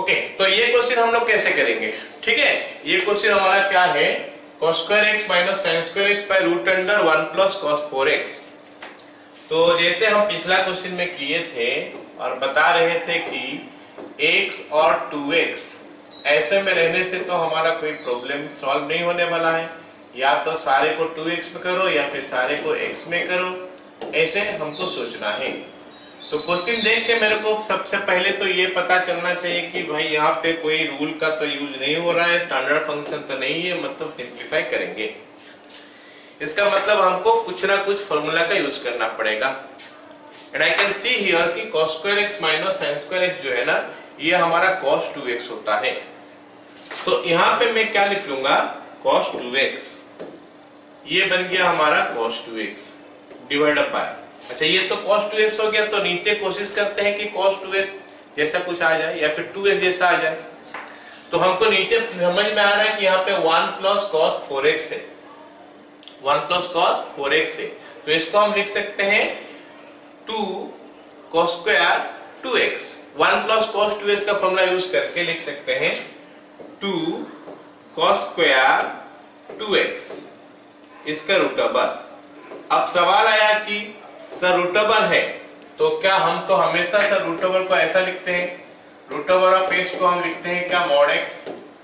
Okay, तो ये question हम लोग कैसे करेंगे? ठीक है, ये क्वेश्चन हमारा क्या है, cos square x minus sine square x by root under 1 plus cos 4x। तो जैसे हम पिछला क्वेश्चन में किए थे और बता रहे थे कि x और 2x ऐसे में रहने से तो हमारा कोई प्रॉब्लम सॉल्व नहीं होने वाला है, या तो सारे को 2x में करो या फिर सारे को x में करो, ऐसे हमको सोचना है। तो क्वेश्चन देख के मेरे को सबसे पहले तो ये पता चलना चाहिए कि भाई यहाँ पे कोई रूल का तो यूज नहीं हो रहा है, स्टैंडर्ड फंक्शन तो नहीं है, मतलब सिंपलीफाई करेंगे। इसका मतलब हमको कुछ ना कुछ फॉर्मूला का यूज करना पड़ेगा। And I can see here कि cos square x minus sin square x जो है ना, ये हमारा cos 2x होता है। तो यहाँ पे मैं क्या लिख लूंगा, cos 2x, ये बन गया हमारा cos 2x डिवाइडेड बाय, अच्छा ये तो cos 2x हो गया, तो नीचे कोशिश करते हैं कि cos 2x जैसा कुछ आ जाए या फिर 2x जैसा आ जाए। तो हमको नीचे समझ में आ रहा है कि यहाँ पे 1 प्लस cos 4x है, 1 प्लस cos 4x है, तो इसको हम लिख सकते हैं 2 cos square 2x। 1 plus cos 2x का फॉर्मूला यूज करके लिख सकते हैं 2 cos स्क्वायर 2x, इसका रूट ओवर। अब सवाल आया कि सर रूट ओवर है, तो क्या हम तो हमेशा सर रूट ओवर को ऐसा लिखते हैं, रूट ओवर ऑफ x को हम लिखते हैं क्या मॉड x,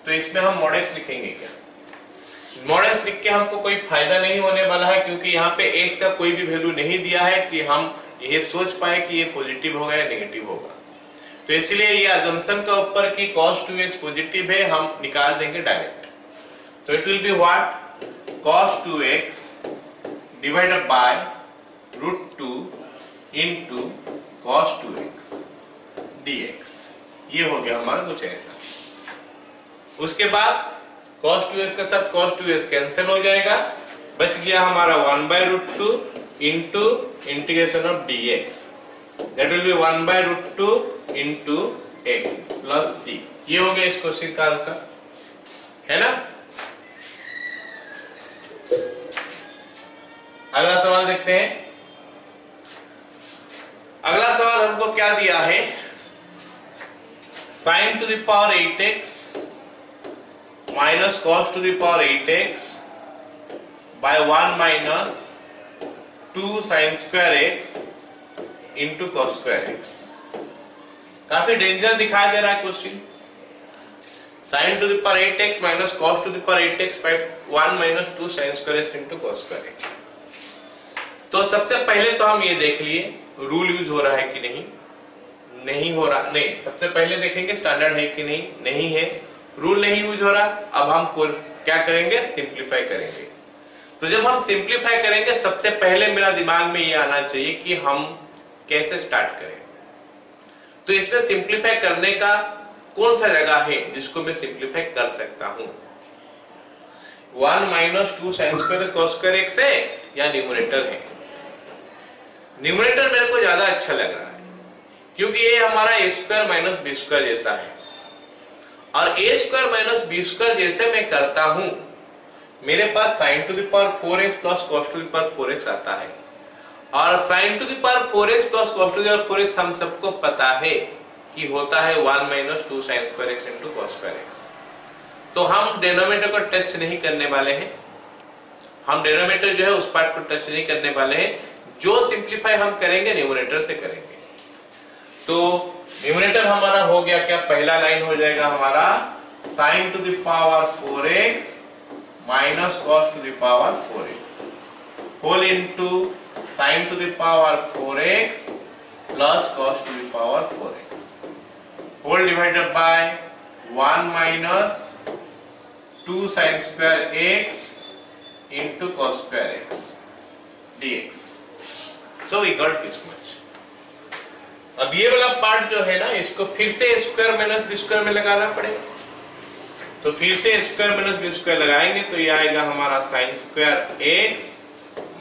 तो इसमें हम मॉड x लिखेंगे क्या? मॉड x लिख के हमको कोई फायदा नहीं होने वाला है, क्योंकि यहाँ पे x का कोई भी वैल्यू नहीं दिया है कि हम ये सोच पाए कि ये पॉजिटिव होगा या नेगेटिव होगा। तो इसलिए ये अजम्पशन का ऊपर कि cos 2x पॉजिटिव है, हम निकाल देंगे डायरेक्ट। तो it will be what, cos 2x divided by root 2 into cos 2x dx। ये हो गया हमारा कुछ ऐसा। उसके बाद cos 2x के साथ cos 2x कैंसिल हो जाएगा, बच गया हमारा 1 by root 2 into integration of dx, that will be 1 by root 2 into x plus c। ये हो गया इस क्वेश्चन का आंसर, है ना। अगला सवाल देखते हैं। अगला सवाल हमको क्या दिया है, sin to the power 8x minus cos to the power 8x by 1 minus 2 sin square x into cos square x। काफी डेंजर दिखाई दे रहा है question. sin to the power 8x minus cos to the power 8x by 1 minus 2 sin square x into cos square x। तो सबसे पहले तो हम ये देख लिए रूल यूज हो रहा है कि नहीं, नहीं हो रहा, नहीं, सबसे पहले देखेंगे स्टैंडर्ड है कि नहीं, नहीं है, रूल नहीं यूज हो रहा। अब हम क्या करेंगे, सिंपलीफाई करेंगे। तो जब हम सिंपलीफाई करेंगे, सबसे पहले मेरा दिमाग में ये आना चाहिए कि हम कैसे स्टार्ट करें। तो इसमें सिंपलीफाई करने का कौन सा जगह है जिसको मैं सिंपलीफाई कर सकता हूं, 1 minus 2 sin square cos square x है या न्यूमरेटर है। न्यूमरेटर मेरे को ज्यादा अच्छा लग रहा है, क्योंकि ये हमारा a square minus B square जैसा है, और a square minus B square जैसे मैं करता हूं, मेरे पास sin to the power 4x plus cos to the power 4x आता है, और sin to the power 4x plus cos to the power 4x हम सबको पता है कि होता है 1 minus 2 sin square x into cos square x। तो हम डिनोमिनेटर को टच नहीं करने वाले हैं, हम डिनोमिनेटर जो है उस पार्ट को टच नहीं करने वाले हैं, जो सिंपलीफाई हम करेंगे न्यूमरेटर से करेंगे। तो न्यूमरेटर हमारा हो गया क्या, पहला लाइन हो जाएगा हमारा sin to the power 4x minus cos to the power 4x whole into sin to the power 4x plus cos to the power 4x whole divided by 1 minus 2 sin square x into cos square x dx। So we got this much। अब ये वाला part जो है ना, इसको फिर से square minus B square में लगाना पड़ेगा। तो फिर से स्क्वायर माइनस बी स्क्वायर लगाएंगे तो ये आएगा हमारा sin square x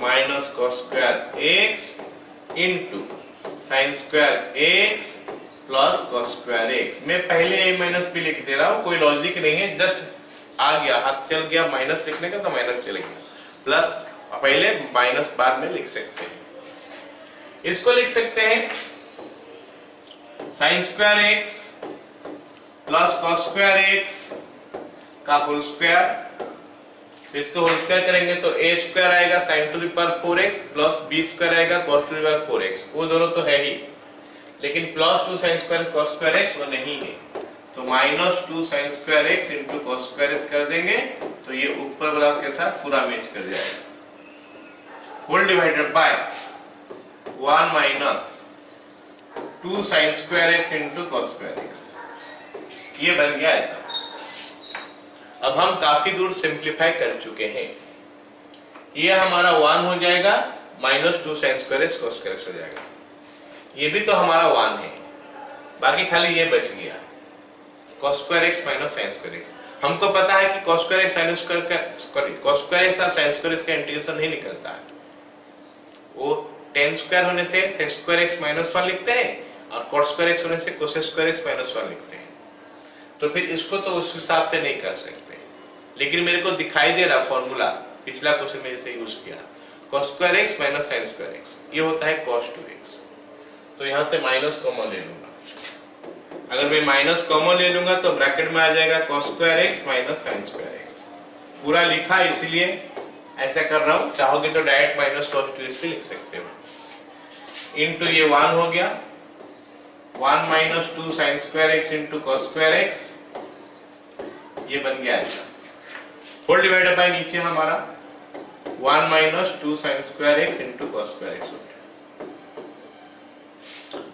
minus cos square x into sin square x plus cos square x। मैं पहले a माइनस बी लिख दे रहा हूँ, कोई लॉजिक नहीं है, जस्ट आ गया, हाथ चल गया माइनस लिखने का तो माइनस चल गया, प्लस पहले माइनस बाद में लिख सकते हैं। इसको लिख सकते हैं sin square x plus cos square x का होल स्क्वायर, इसको होल स्क्वायर करेंगे तो a स्क्वायर आएगा sin to the power 4x plus b square आएगा cos to the power 4x। वो दोनों तो है ही, लेकिन plus 2 sin square cos square x वो नहीं है, तो minus 2 sin square x into cos square x कर देंगे तो ये ऊपर वाला के साथ पूरा मैच कर जाएगा। Whole divided by 1 minus 2 sin square x into cos square x, ये बन गया ऐसा। अब हम काफी दूर सिंप्लीफाई कर चुके हैं, ये हमारा 1 हो जाएगा minus 2 sin square x cos square x हो जाएगा, ये भी तो हमारा 1 है, बाकी खाली ये बच गया cos square x minus sin square x। हमको पता है कि cos square x sin square का cos स्क्वायर x और sin स्क्वायर x का इंटीग्रेशन नहीं निकलता है, वो tan स्क्वायर होने से sin स्क्वायर x माइनस 1 लिखते हैं और cos स्क्वायर x होने से cos स्क्वायर x माइनस 1 लिखते हैं, तो फिर इसको तो उस हिसाब से नहीं कर सकते। लेकिन मेरे को दिखाई दे रहा फॉर्मूला पिछला क्वेश्चन में जैसे यूज किया cos square x minus sin square x, ये होता है cos 2x, तो यहाँ से माइनस कॉमन ले लूंगा। अगर मैं माइनस कॉमन ले लूंगा तो ब्रैकेट में आ जाएगा cos square x minus sin square x, पूरा लिखा इसलिए ऐसा कर रहा हूँ, चाहोगे तो डायरेक्ट माइनस cos 2x भी लिख सकते हो। इनटू ये 1 हो गया 1 minus 2 sin square x into cos square x, ये बन गया ऐसा। होल डिवाइडेड बाय नीचे हमारा 1 minus 2 sin square x into cos square x हो गया,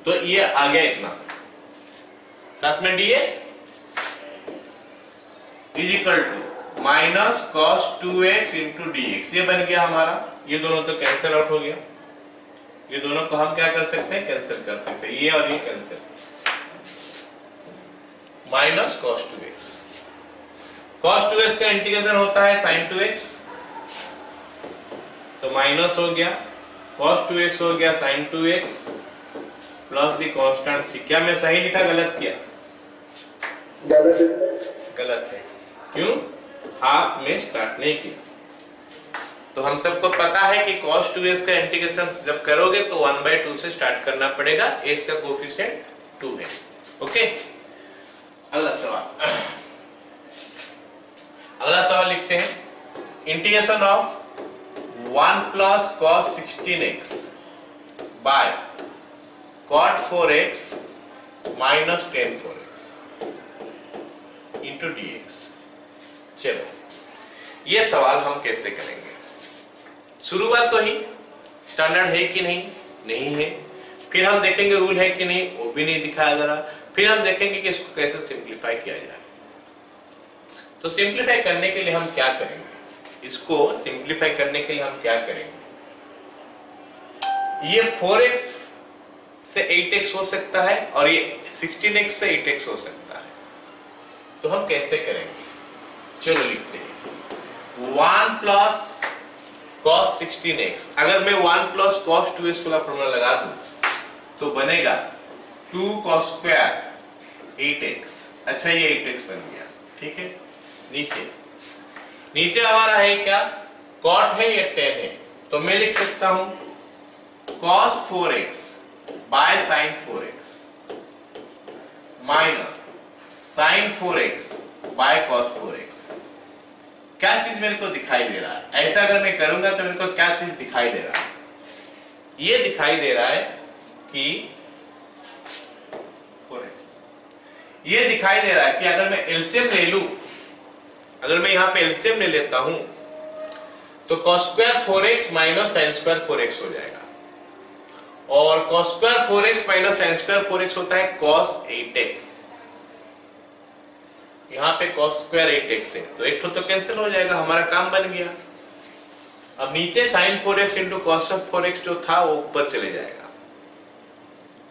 तो ये आ गया इतना, साथ में dx is equal to minus cos 2x into dx, ये बन गया हमारा। ये दोनों तो कैंसिल आउट हो गया, ये दोनों को हम क्या कर सकते हैं, कैंसिल कर सकते हैं, ये और ये cancel, minus cos 2x। cos 2x का इंटीग्रेशन होता है sin 2x, तो माइनस हो गया cos 2x हो गया sin 2x plus the constant c। क्या मैं सही लिखा गलत किया? गलत है, क्यों? हाफ में स्टार्ट नहीं किया। तो हम सबको पता है कि cos 2x का इंटीग्रेशन जब करोगे तो 1/2 से स्टार्ट करना पड़ेगा, s का कोएफिशिएंट 2 है। ओके, अगला सवाल लिखते हैं, integration of 1 plus cos 16x by cot 4x minus tan 4x into dx। चलो ये सवाल हम कैसे करेंगे? शुरुआत तो ही स्टैंडर्ड है कि नहीं, नहीं है, फिर हम देखेंगे रूल है कि नहीं, वो भी नहीं दिखाया जा रहा, फिर हम देखेंगे कि इसको कैसे सिंप्लीफाई किया जाए। तो सिंप्लीफाई करने के लिए हम क्या करेंगे, इसको सिंप्लीफाई करने के लिए हम क्या करेंगे, ये 4x से 8x हो सकता है और ये 16x से 8x हो सकता है, तो हम कैसे करेंगे? चलो लिखते हैं 1 प्लस cos 16x। अगर मैं 1 प्लस cos 2x वाला फॉर्मूला लगा दूं तो बनेगा 2 cos स्क्वायर 8x। अच्छा, ये 8x बन गया, ठीक है। नीचे हमारा है क्या, cot है या tan है, तो मैं लिख सकता हूं cos 4x by sin 4x minus sin 4x by cos 4x। क्या चीज मेरे को दिखाई दे रहा है? ऐसा अगर मैं करूंगा तो मेरे को क्या चीज दिखाई दे रहा है? ये दिखाई दे रहा है कि ये दिखाई दे रहा है कि अगर मैं एलसीएम ले लूं, अगर मैं यहां पे एलसीएम ले लेता हूं तो cos square 4x minus sin square 4x हो जाएगा, और cos square 4x minus sin square 4x होता है cos 8x। यहाँ पे cos स्क्वायर 8x है, तो एक तो कैंसिल हो जाएगा, हमारा काम बन गया। अब नीचे sin 4x into cos 4x जो था वो ऊपर चले जाएगा,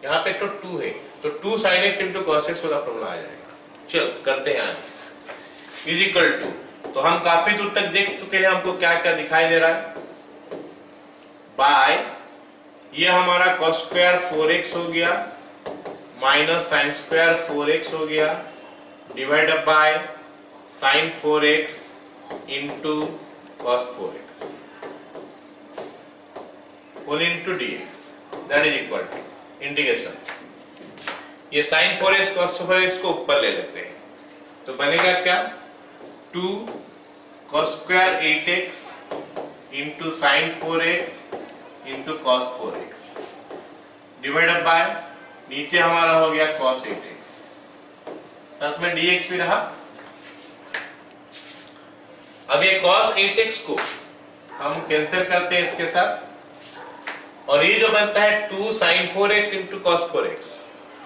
यहाँ पे तो 2 है, तो 2 sin x into cos x वाला फॉर्मूला आ जाएगा। चल करते हैं आज, इज इक्वल टू, तो हम काफी दूर तक देख चुके हैं, हमको क्या क्या दिखाई दे रहा है, बाय ये हमारा cos स्क्वायर 4x हो गया माइनस sin स्क्वायर 4x हो गया divided by sin 4x into cos 4x whole into dx, that is equal to integration. ये sin 4x cos 4x को ऊपर ले लेते हैं, तो बनेगा क्या 2 cos square 8x into sin 4x into cos 4x divided by नीचे हमारा हो गया cos 8x, साथ में dx भी रहा। अब ये cos 8x को हम कैंसिल करते हैं इसके साथ, और ये जो बनता है 2 sin 4x into cos 4x,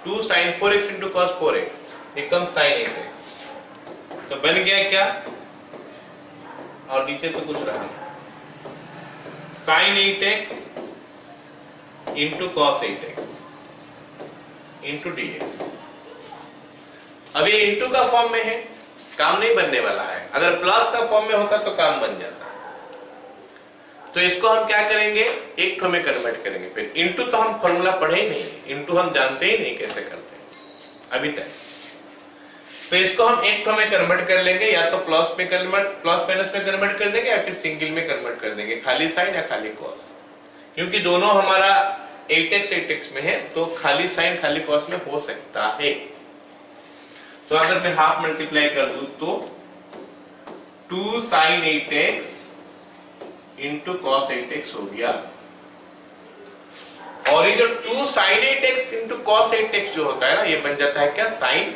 2 sin 4x into cos 4x becomes sin 8x, तो बन गया क्या, और नीचे तो कुछ रहा sin 8x into cos 8x into dx। अब ये into का फॉर्म में है, काम नहीं बनने वाला है, अगर प्लस का फॉर्म में होता तो काम बन जाता। तो इसको हम क्या करेंगे, एक ठो में कन्वर्ट करेंगे। फिर इनटू तो हम फॉर्मूला पढ़े ही नहीं, इनटू हम जानते ही नहीं कैसे करते हैं अभी तक, तो इसको हम एक ठो में कन्वर्ट कर लेंगे, या तो प्लस में कन्वर्ट, प्लस माइनस में कन्वर्ट कर देंगे, या फिर सिंगल में कन्वर्ट कर देंगे, खाली साइन या खाली कॉस, क्योंकि दोनों हमारा 8x 8x में है, तो खाली साइन खाली कॉस में हो सकता है। तो अगर मैं हाफ मल्टीप्लाई कर दूं तो 2 sin 8x into cos 8x हो गया, और ये जो 2 sin 8x into cos 8x जो होता है ना, ये बन जाता है क्या sin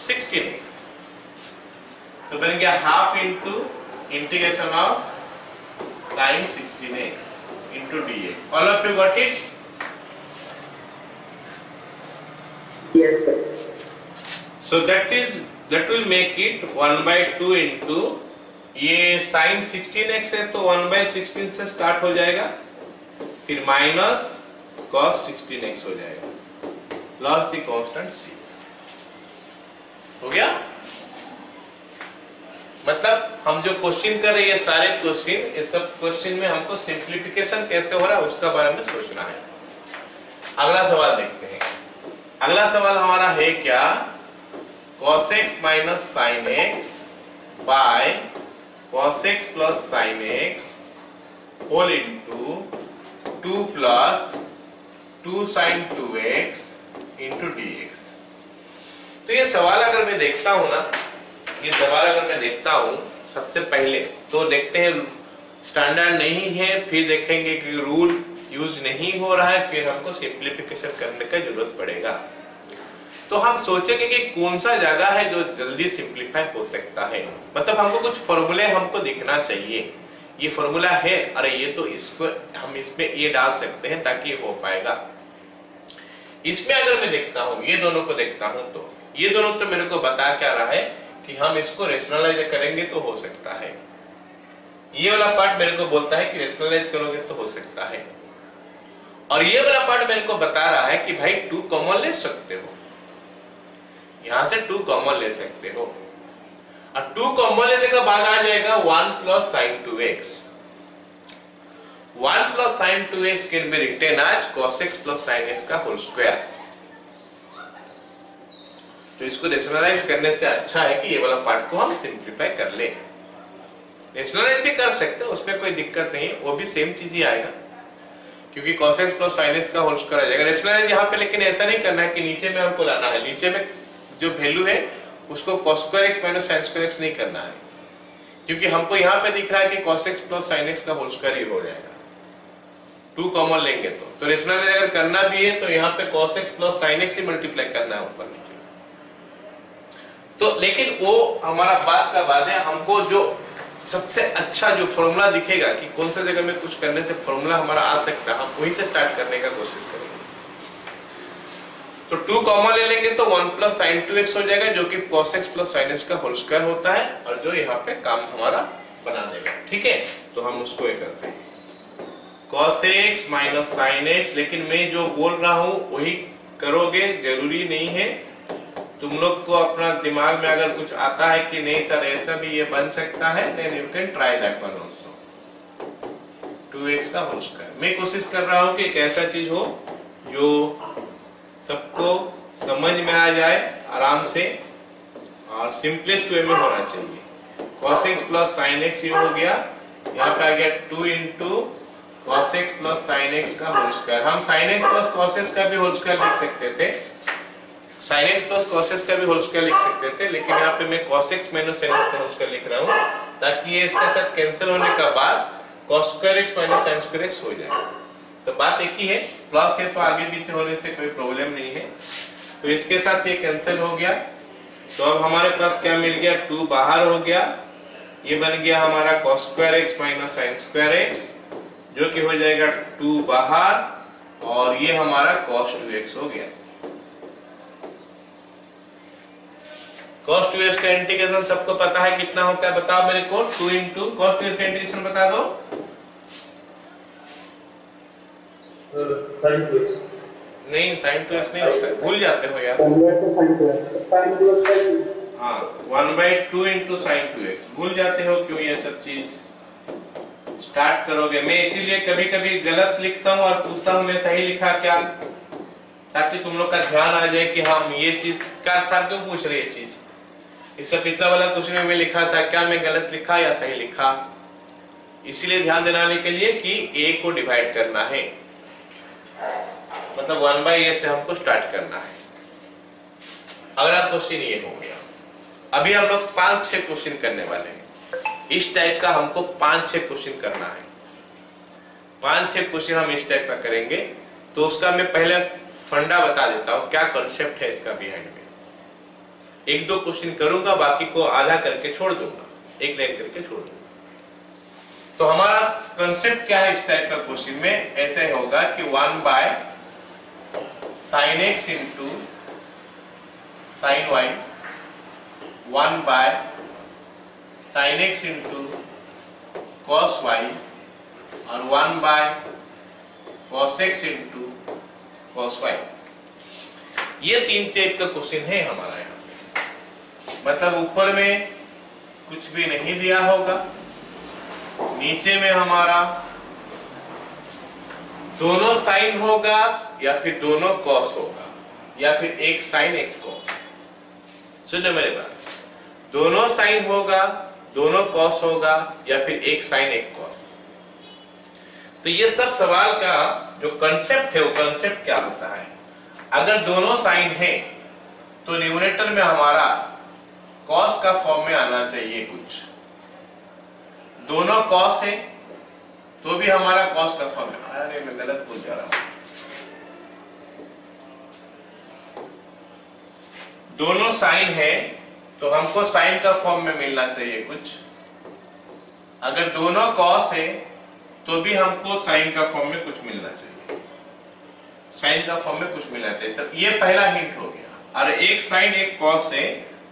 16x, तो बन गया half into integration of sin 16x into dx। All of you got it? Yes sir. So that will make it 1/2 into ये sin 16x है तो 1/16 से स्टार्ट हो जाएगा, फिर माइनस cos 16x हो जाएगा, प्लस द कांस्टेंट c। हो गया? मतलब हम जो क्वेश्चन कर रहे हैं, ये सारे क्वेश्चन, इस सब क्वेश्चन में हमको सिंप्लीफिकेशन कैसे हो रहा है उसका बारे में सोचना है। अगला सवाल देखते हैं। अगला सवाल हमारा है क्या, cos x minus sin x by cos x plus sin x whole into 2 plus 2 sin 2x into dx। तो ये सवाल अगर मैं देखता हूं ना, ये सवाल अगर मैं देखता हूं, सबसे पहले तो देखते हैं स्टैंडर्ड नहीं है, फिर देखेंगे कि रूल यूज नहीं हो रहा है, फिर हमको सिंप्लीफिकेशन करने का जरूरत पड़ेगा। तो हम सोचेंगे कि कौन सा जगह है जो जल्दी सिंप्लीफाई हो सकता है, मतलब हमको कुछ फॉर्मूले हमको दिखना चाहिए, ये फॉर्मूला है, अरे ये तो इसको हम इसमें ये डाल सकते हैं ताकि ये हो पाएगा। इसमें अगर मैं देखता हूँ, ये दोनों को देखता हूँ, तो ये दोनों तो मेरे को बता क्या रहा है कि हम इसको रेशनलाइज करेंगे तो हो सकता है, ये वाला पार्ट मेरे को बोलता है कि रेशनलाइज करोगे तो हो सकता है, और ये वाला पार्ट मेरे को बता रहा है कि भाई 2 कॉमन ले सकते हो, यहां से 2 कॉमन ले सकते हो, और 2 कॉमन लेने के बाद आ जाएगा 1 plus sin 2x। 1 plus sin 2x can be written as cos x plus sin x का होल स्क्वायर। तो इसको रेशनलाइज करने से अच्छा है कि ये वाला पार्ट को हम सिंप्लीफाई कर ले। रेशनलाइज भी कर सकते हैं, उसमें कोई दिक्कत नहीं है, वो भी सेम चीज ही आएगा, क्योंकि cos x plus sin x का होल स्क्वायर आ जाएगा। रेशनलाइज यहाँ पे लेकिन ऐसा नहीं करना है कि नीचे में हमको लाना है, नीचे में जो वैल्यू है उसको cos square x minus sin square x नहीं करना है, क्योंकि हमको यहाँ पे दिख रहा है कि cos x plus sin x का होल स्क्वायर ही हो जाएगा, 2 कॉमन लेंगे तो रेशनलाइज अगर करना भी है तो यहाँ पे cos x plus sin x ही मल्टीप्लाई करना है ऊपर नीचे। तो लेकिन वो हमारा बात का बात है, हमको जो सबसे अच्छा जो फॉर्मूला दिखेगा कि कौन सा जगह में कुछ करने से फॉर्मूला हमारा आ सकता है, हम वहीं से स्टार्ट करने का कोशिश करेंगे। तो 2 कॉमन ले लेंगे तो 1 plus sin 2x हो जाएगा, जो कि cos x plus sin x का होल स्क्वायर होता है, और जो यहाँ पे काम हमारा बना देगा। ठीक है, तो हम उसको ये करते हैं cos x minus sin x, लेकिन मैं जो बोल रहा हूँ वही करोगे, जरूरी नहीं है। तुम लोग को अपना दिमाग में अगर कुछ आता है कि नहीं सर ऐसा भी ये बन सकता है, then you can try that one also। 2x का होल स्क्वायर मैं कोशिश कर रहा हूँ कि एक ऐसा चीज हो जो सबको समझ में आ जाए आराम से, और सिंपलेस्ट वे में होना चाहिए। cos x plus sin x ये हो गया, यहाँ पे आ गया 2 into cos x plus sin x का होल स्क्वायर। हम sin x plus cos x का भी होल स्क्वायर लिख सकते थे, sin x plus cos x का भी होल स्क्वायर लिख सकते थे, लेकिन यहाँ पे मैं cos x minus sin x का होल स्क्वायर लिख रहा हूँ ताकि ये इसके साथ कैंसिल होने का बाद cos square x minus sin square x हो जाए। तो बात एक ही है, प्लस है तो आगे पीछे होने से कोई प्रॉब्लम नहीं है। तो इसके साथ ये कैंसिल हो गया, तो अब हमारे पास क्या मिल गया, 2 बाहर हो गया, ये बन गया हमारा cos square x minus sin square x, जो कि हो जाएगा 2 बाहर, और ये हमारा cos 2x हो गया। cos 2x का इंटीग्रेशन सबको पता है कितना होता है, बताओ मेरे को। 2 इंटू cos 2x का इंटीग्रेशन बता दो। sin 2x नहीं, sin 2x नहीं होता है, भूल जाते हो यार। हाँ, 1/2 इंटू sin 2x भूल जाते हो क्यों ये सब चीज। स्टार्ट करोगे, मैं इसीलिए कभी कभी गलत लिखता हूँ और पूछता हूँ मैं सही लिखा क्या, ताकि तुम लोग का ध्यान आ जाए कि हम ये चीज का साथ क्यों पूछ रहे ये चीज। इसका पिछला वाला क्वेश्चन में लिखा था क्या मैं गलत लिखा या सही लिखा, इसीलिए ध्यान दिलाने के लिए कि a को डिवाइड करना है, मतलब 1/a से हमको स्टार्ट करना है। अगला क्वेश्चन ये हो गया। अभी हम लोग 5-6 क्वेश्चन करने वाले हैं। इस टाइप का हमको 5-6 क्वेश्चन करना है। 5-6 क्वेश्चन हम इस टाइप का करेंगे, तो उसका मैं पहले फंडा बता देता हूँ, क्या कॉन्सेप्ट है इसका बिहाइंड में। 1-2 क्वेश्चन करूंगा, बाकी को आधा करके छोड़ दूंगा, एक लाइन करके छोड़ दूंगा। तो हमारा कॉन्सेप्ट क्या है इस टाइप का क्वेश्चन में, ऐसे होगा कि 1/sin x into sin y, 1/sin x into cos y, और 1/cos x into cos y। ये 3 टाइप का क्वेश्चन है हमारा यहाँ, मतलब ऊपर में कुछ भी नहीं दिया होगा, नीचे में हमारा दोनों साइन होगा या फिर दोनों कॉस होगा, या फिर एक साइन एक कॉस। सुनो मेरे बात, दोनों साइन होगा, दोनों कॉस होगा, या फिर एक साइन एक कॉस। तो ये सब सवाल का जो कंसेप्ट है वो कंसेप्ट क्या होता है, अगर दोनों साइन है तो न्यूमरेटर में हमारा कॉस का फॉर्म में आना चाहिए कुछ, दोनों कॉस है तो भी हमारा कॉस का फॉर्म है। अरे मैं गलत बोल जा रहा हूं, दोनों साइन है तो हमको साइन का फॉर्म में मिलना चाहिए कुछ, अगर दोनों कॉस है तो भी हमको साइन का फॉर्म में कुछ मिलना चाहिए, साइन का फॉर्म में कुछ मिलना चाहिए। तो ये पहला हिंट हो गया। और एक साइन एक कॉस है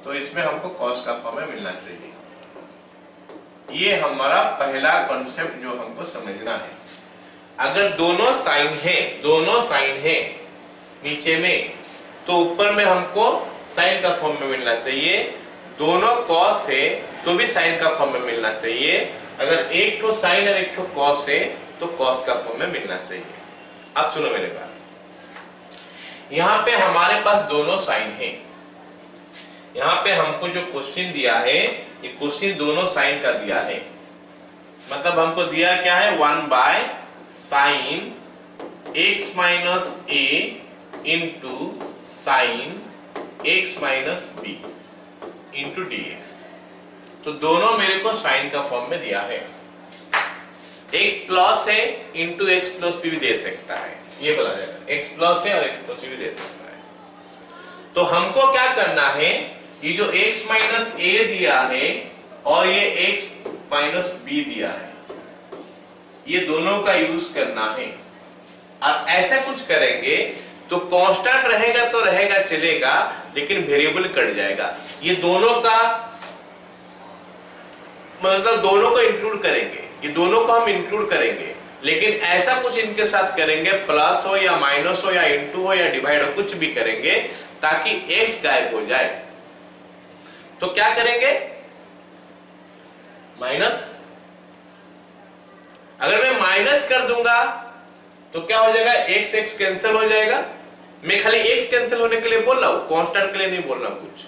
तो इसमें हमको कॉस का फॉर्म में मिलना चाहिए। ये हमारा पहला कॉन्सेप्ट जो हमको समझना है। अगर दोनों साइन है नीचे में, तो ऊपर में हमको साइन का फॉर्म में मिलना चाहिए, दोनों कॉस है तो भी साइन का फॉर्म में मिलना चाहिए, अगर एक तो साइन और एक तो कॉस है तो कॉस का फॉर्म में मिलना चाहिए। अब सुनो मेरे बात, यहाँ पे हमारे पास दोनों साइन है, यहाँ पे हमको जो क्वेश्चन दिया है ये क्वेश्चन दोनों साइन का दिया है, मतलब हमको दिया क्या है, 1/sin x minus a into sine x minus b into dx। तो दोनों मेरे को साइन का फॉर्म में दिया है, x प्लस है इंटू x प्लस b भी दे सकता है, ये बोला जाएगा, x प्लस है और x प्लस b भी दे सकता है। तो हमको क्या करना है, ये जो x माइनस a दिया है और ये x माइनस b दिया है, ये दोनों का यूज करना है। और ऐसा कुछ करेंगे तो कांस्टेंट रहेगा तो रहेगा चलेगा, लेकिन वेरिएबल कट जाएगा। ये दोनों का मतलब दोनों को इंक्लूड करेंगे, ये दोनों को हम इंक्लूड करेंगे, लेकिन ऐसा कुछ इनके साथ करेंगे, प्लस हो या माइनस हो या इंटू हो या डिवाइड हो, कुछ भी करेंगे ताकि x गायब हो जाए। तो क्या करेंगे, माइनस, अगर मैं माइनस कर दूंगा तो क्या हो जाएगा, x x कैंसिल हो जाएगा। मैं खाली x कैंसिल होने के लिए बोल रहा हूं, कांस्टेंट के लिए नहीं बोल रहा कुछ,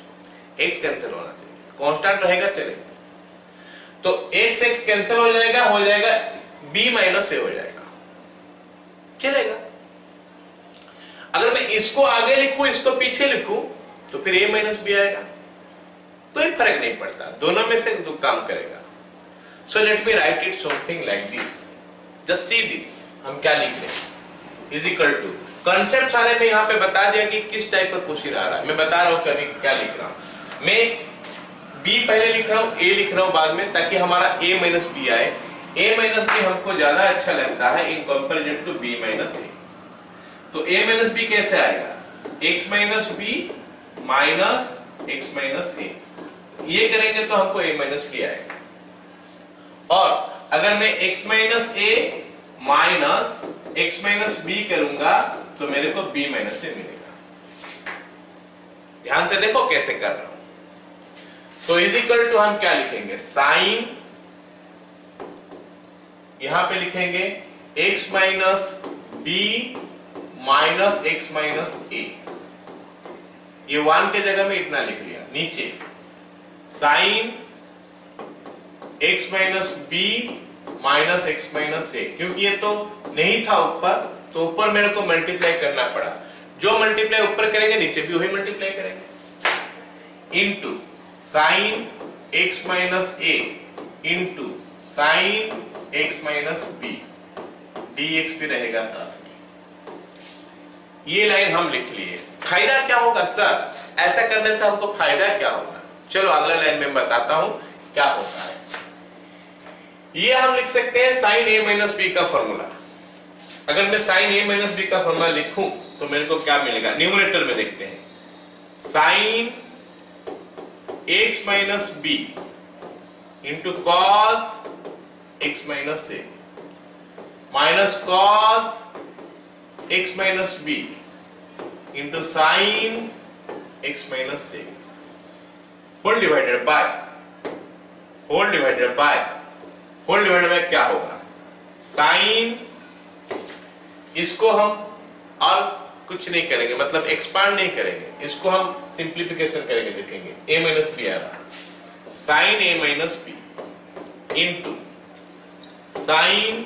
x कैंसिल होना चाहिए, कांस्टेंट रहेगा चलेगा। तो x x कैंसिल हो जाएगा b माइनस a हो जाएगा, चलेगा। अगर मैं इसको आगे लिखूं, इसको पीछे लिखूं, तो फिर a माइनस बी आएगा, कोई फर्क नहीं पड़ता, दोनों में से दो काम करेगा। So let me right it something like this, just see this, हम क्या लिख रहे हैं, इज इक्वल टू, कॉन्सेप्ट सारे में यहाँ पे बता दिया कि किस टाइप का क्वेश्चन आ रहा है। मैं बता रहा हूँ कभी क्या लिख रहा हूँ, मैं b पहले लिख रहा हूँ, a लिख रहा हूँ बाद में, ताकि हमारा a माइनस बी आए। a माइनस बी हमको ज्यादा अच्छा लगता है in comparison to b minus a। तो a माइनस बी कैसे आएगा, x minus b minus x minus a, ये करेंगे तो हमको a माइनस बी आएगा। और अगर मैं x minus a minus x minus b करूंगा तो मेरे को b माइनस a मिलेगा। ध्यान से देखो कैसे कर रहा हूं। तो इज इक्वल टू हम क्या लिखेंगे, साइन, यहां पे लिखेंगे x minus b minus x minus a, ये 1 के जगह में इतना लिख लिया। नीचे sine x minus b minus x minus a, क्योंकि ये तो नहीं था ऊपर, तो ऊपर मेरे को मल्टीप्लाई करना पड़ा। जो मल्टीप्लाई ऊपर करेंगे नीचे भी वही मल्टीप्लाई करेंगे, into sine x minus a into sine x minus b, dx भी रहेगा साथ में। ये लाइन हम लिख लिए। फायदा क्या होगा सर, ऐसा करने से हमको फायदा क्या होगा, चलो अगला लाइन में बताता हूं क्या होता है। ये हम लिख सकते हैं साइन a माइनस बी का फॉर्मूला। अगर मैं साइन a माइनस बी का फॉर्मूला लिखूं तो मेरे को क्या मिलेगा, न्यूमरेटर में देखते हैं, sine x minus B into cos x minus a minus cos x minus B into sine x minus a whole divided by whole divided by whole divided by क्या होगा, साइन, इसको हम और कुछ नहीं करेंगे, मतलब एक्सपांड नहीं करेंगे, इसको हम सिंप्लीफिकेशन करेंगे, देखेंगे a माइनस बी आ रहा, sine a minus B into sine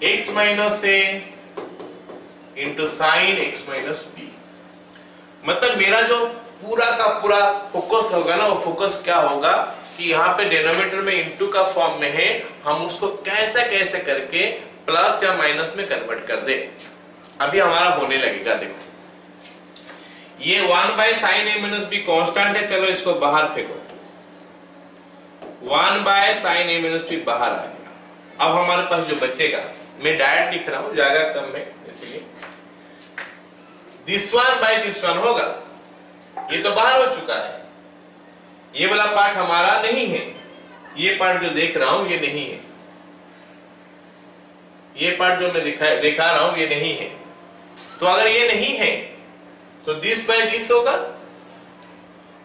x minus a into sine x minus b. मतलब मेरा जो पूरा का पूरा फोकस होगा ना, वो फोकस क्या होगा कि यहाँ पे डिनोमिनेटर में इनटू का फॉर्म में है, हम उसको कैसे कैसे करके प्लस या माइनस में कन्वर्ट कर दे। अभी हमारा होने लगेगा, देखो ये 1 by sine a minus b constant है, चलो इसको बाहर फेंको, 1 by sine a minus b बाहर आ गया। अब हमारे पास जो बचेगा, मैं डायरेक्ट लिख रहा हूं, जगह कम है इसलिए, this one by this one होगा, ये तो बाहर हो चुका है, ये वाला पार्ट हमारा नहीं है, ये पार्ट जो देख रहा हूं ये नहीं है, ये पार्ट जो मैं दिखा रहा हूं ये नहीं है। तो अगर ये नहीं है तो दिस बाय दिस होगा,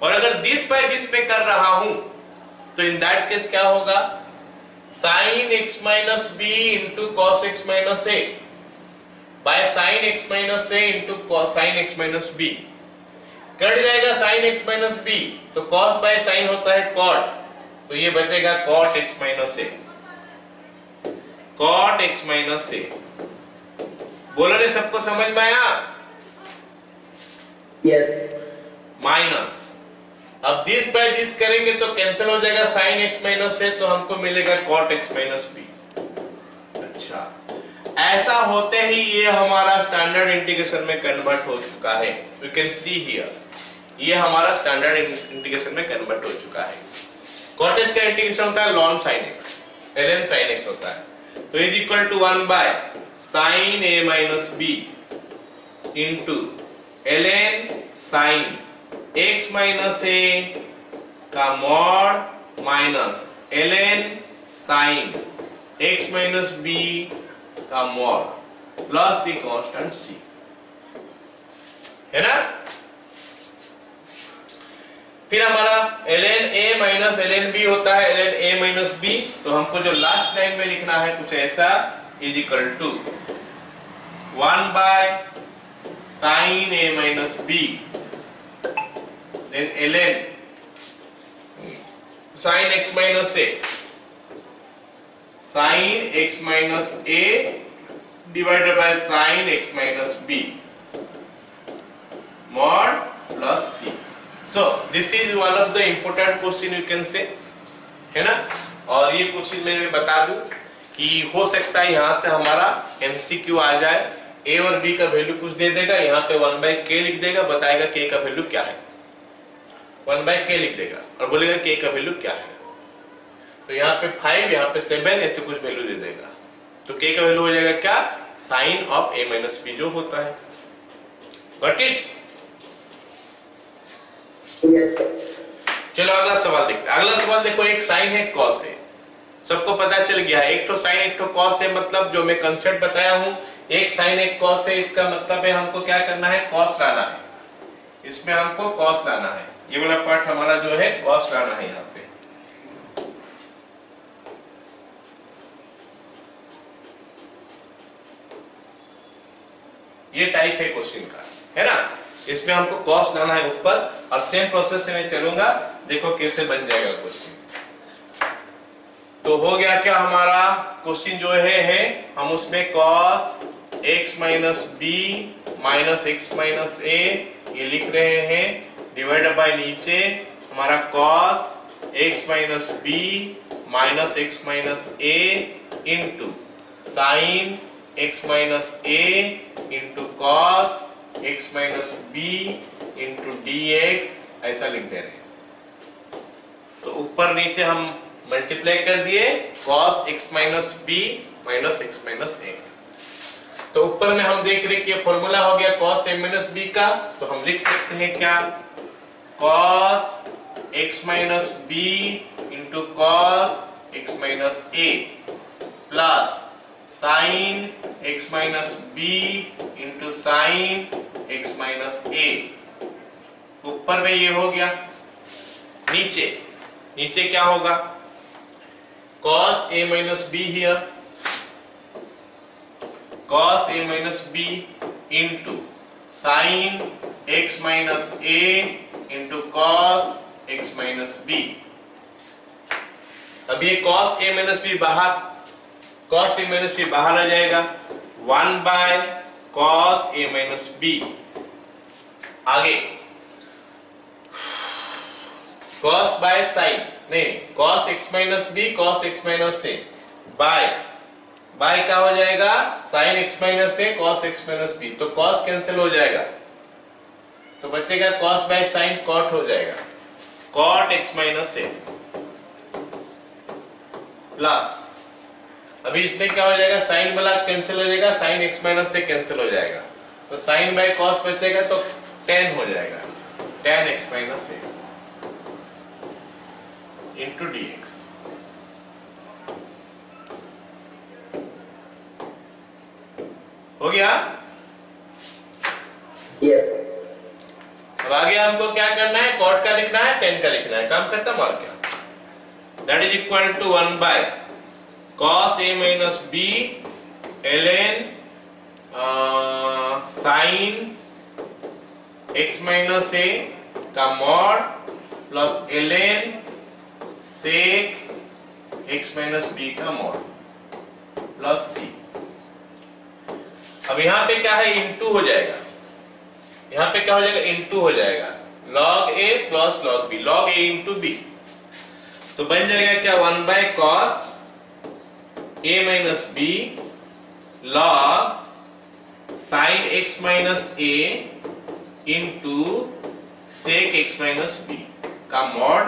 और अगर दिस बाय दिस में कर रहा हूं तो इन दैट केस क्या होगा, sine x minus B into cos x minus a by sine x minus a into sine x minus b, cut जाएगा साइन x माइनस b, तो कॉस बाय साइन होता है कॉट, तो ये बचेगा cot x minus a, cot x minus a। बोलो रे, सबको समझ में आया? यस। माइनस, अब दिस बाय दिस करेंगे तो कैंसिल हो जाएगा साइन x माइनस a, तो हमको मिलेगा कॉट x माइनस b। अच्छा, ऐसा होते ही ये हमारा स्टैंडर्ड इंटीग्रेशन में कन्वर्ट हो चुका है। यू कैन सी हियर, ये हमारा स्टैंडर्ड इंटीग्रेशन में कन्वर्ट हो चुका है। कॉट x का इंटीग्रेशन होता है ln sin x, ln sin x होता है, तो is equal to 1 by sine a minus b into ln sine x minus a का mod minus ln sine x minus b का mod plus the constant c, है ना। फिर हमारा ln a minus ln b होता है ln a minus b, तो हमको जो लास्ट लाइन में लिखना है कुछ ऐसा, is equal to 1 by sine a minus b then ln sine x minus a, sine x minus a divided by sine x minus b mod plus c. So this is one of the important question you can say, है ना। और ये question मैं बता दूं कि हो सकता है यहाँ से हमारा MCQ आ जाए, a और b का वैल्यू कुछ दे देगा, यहाँ पे 1/k लिख देगा, बताएगा k का वैल्यू क्या है, 1/k लिख देगा और बोलेगा k का वैल्यू क्या है। तो यहाँ पे 5, यहाँ पे 7 ऐसे कुछ वैल्यू दे देगा, तो k का वैल्यू हो जाएगा क्या, sine of a minus b जो होता है। Got it? Yes, sir. चलो अगला सवाल देखते हैं। अगला सवाल देखो, एक साइन है कॉस है, सबको पता चल गया है, एक तो साइन एक तो कॉस है, मतलब जो मैं कंसेप्ट बताया हूं, एक साइन एक कॉस है, इसका मतलब है हमको क्या करना है, कॉस लाना है, इसमें हमको कॉस लाना है, ये वाला पार्ट हमारा जो है कॉस लाना है यहाँ पे। ये टाइप है क्वेश्चन का, है ना, इसमें हमको कॉस लाना है ऊपर, और सेम प्रोसेस से मैं चलूंगा, देखो कैसे बन जाएगा क्वेश्चन। तो हो गया क्या हमारा क्वेश्चन जो है हम उसमें cos x minus b minus x minus a ये लिख रहे हैं, डिवाइड बाय नीचे हमारा cos x minus b minus x minus a into sine x minus a into cos x minus B into dx ऐसा लिख दे रहे हैं। तो ऊपर नीचे हम मल्टीप्लाई कर दिए cos x minus b minus x minus a. तो ऊपर में हम देख रहे कि ये फॉर्मूला हो गया cos a माइनस बी का, तो हम लिख सकते हैं क्या, cos x minus B into cos x minus a plus sine x minus B into sine x minus a. ऊपर में ये हो गया, नीचे नीचे क्या होगा, cos a minus b here, cos a minus B into sine x minus a into cos x minus b. अब ये cos a माइनस बी बाहर, cos a माइनस बी बाहर आ जाएगा, 1/cos a माइनस बी। आगे cos by sine, नहीं cos x minus b cos x minus a by क्या हो जाएगा, sin x minus a cos x minus b. तो cos कैंसिल हो जाएगा, तो बचेगा cos बाय साइन cot हो जाएगा, cot x minus a plus, अभी इसमें क्या हो जाएगा, साइन वाला कैंसिल हो जाएगा, साइन x माइनस से कैंसिल हो जाएगा, तो साइन बाय कॉस बचेगा, तो tan हो जाएगा, tan x माइनस से इंटू dx। हो गया? Yes, sir. अब आगे हमको क्या करना है, cot का लिखना है, tan का लिखना है, काम खत्म और क्या। That is equal to 1/cos a minus b ln sin x minus a का mod plus ln sec x minus b का mod प्लस c। अब यहाँ पे क्या है, इंटू हो जाएगा, यहाँ पे क्या हो जाएगा, इंटू हो जाएगा, log a plus log b, log a into b, तो बन जाएगा क्या, 1/cos a minus b log sin x minus a into sec x minus b का mod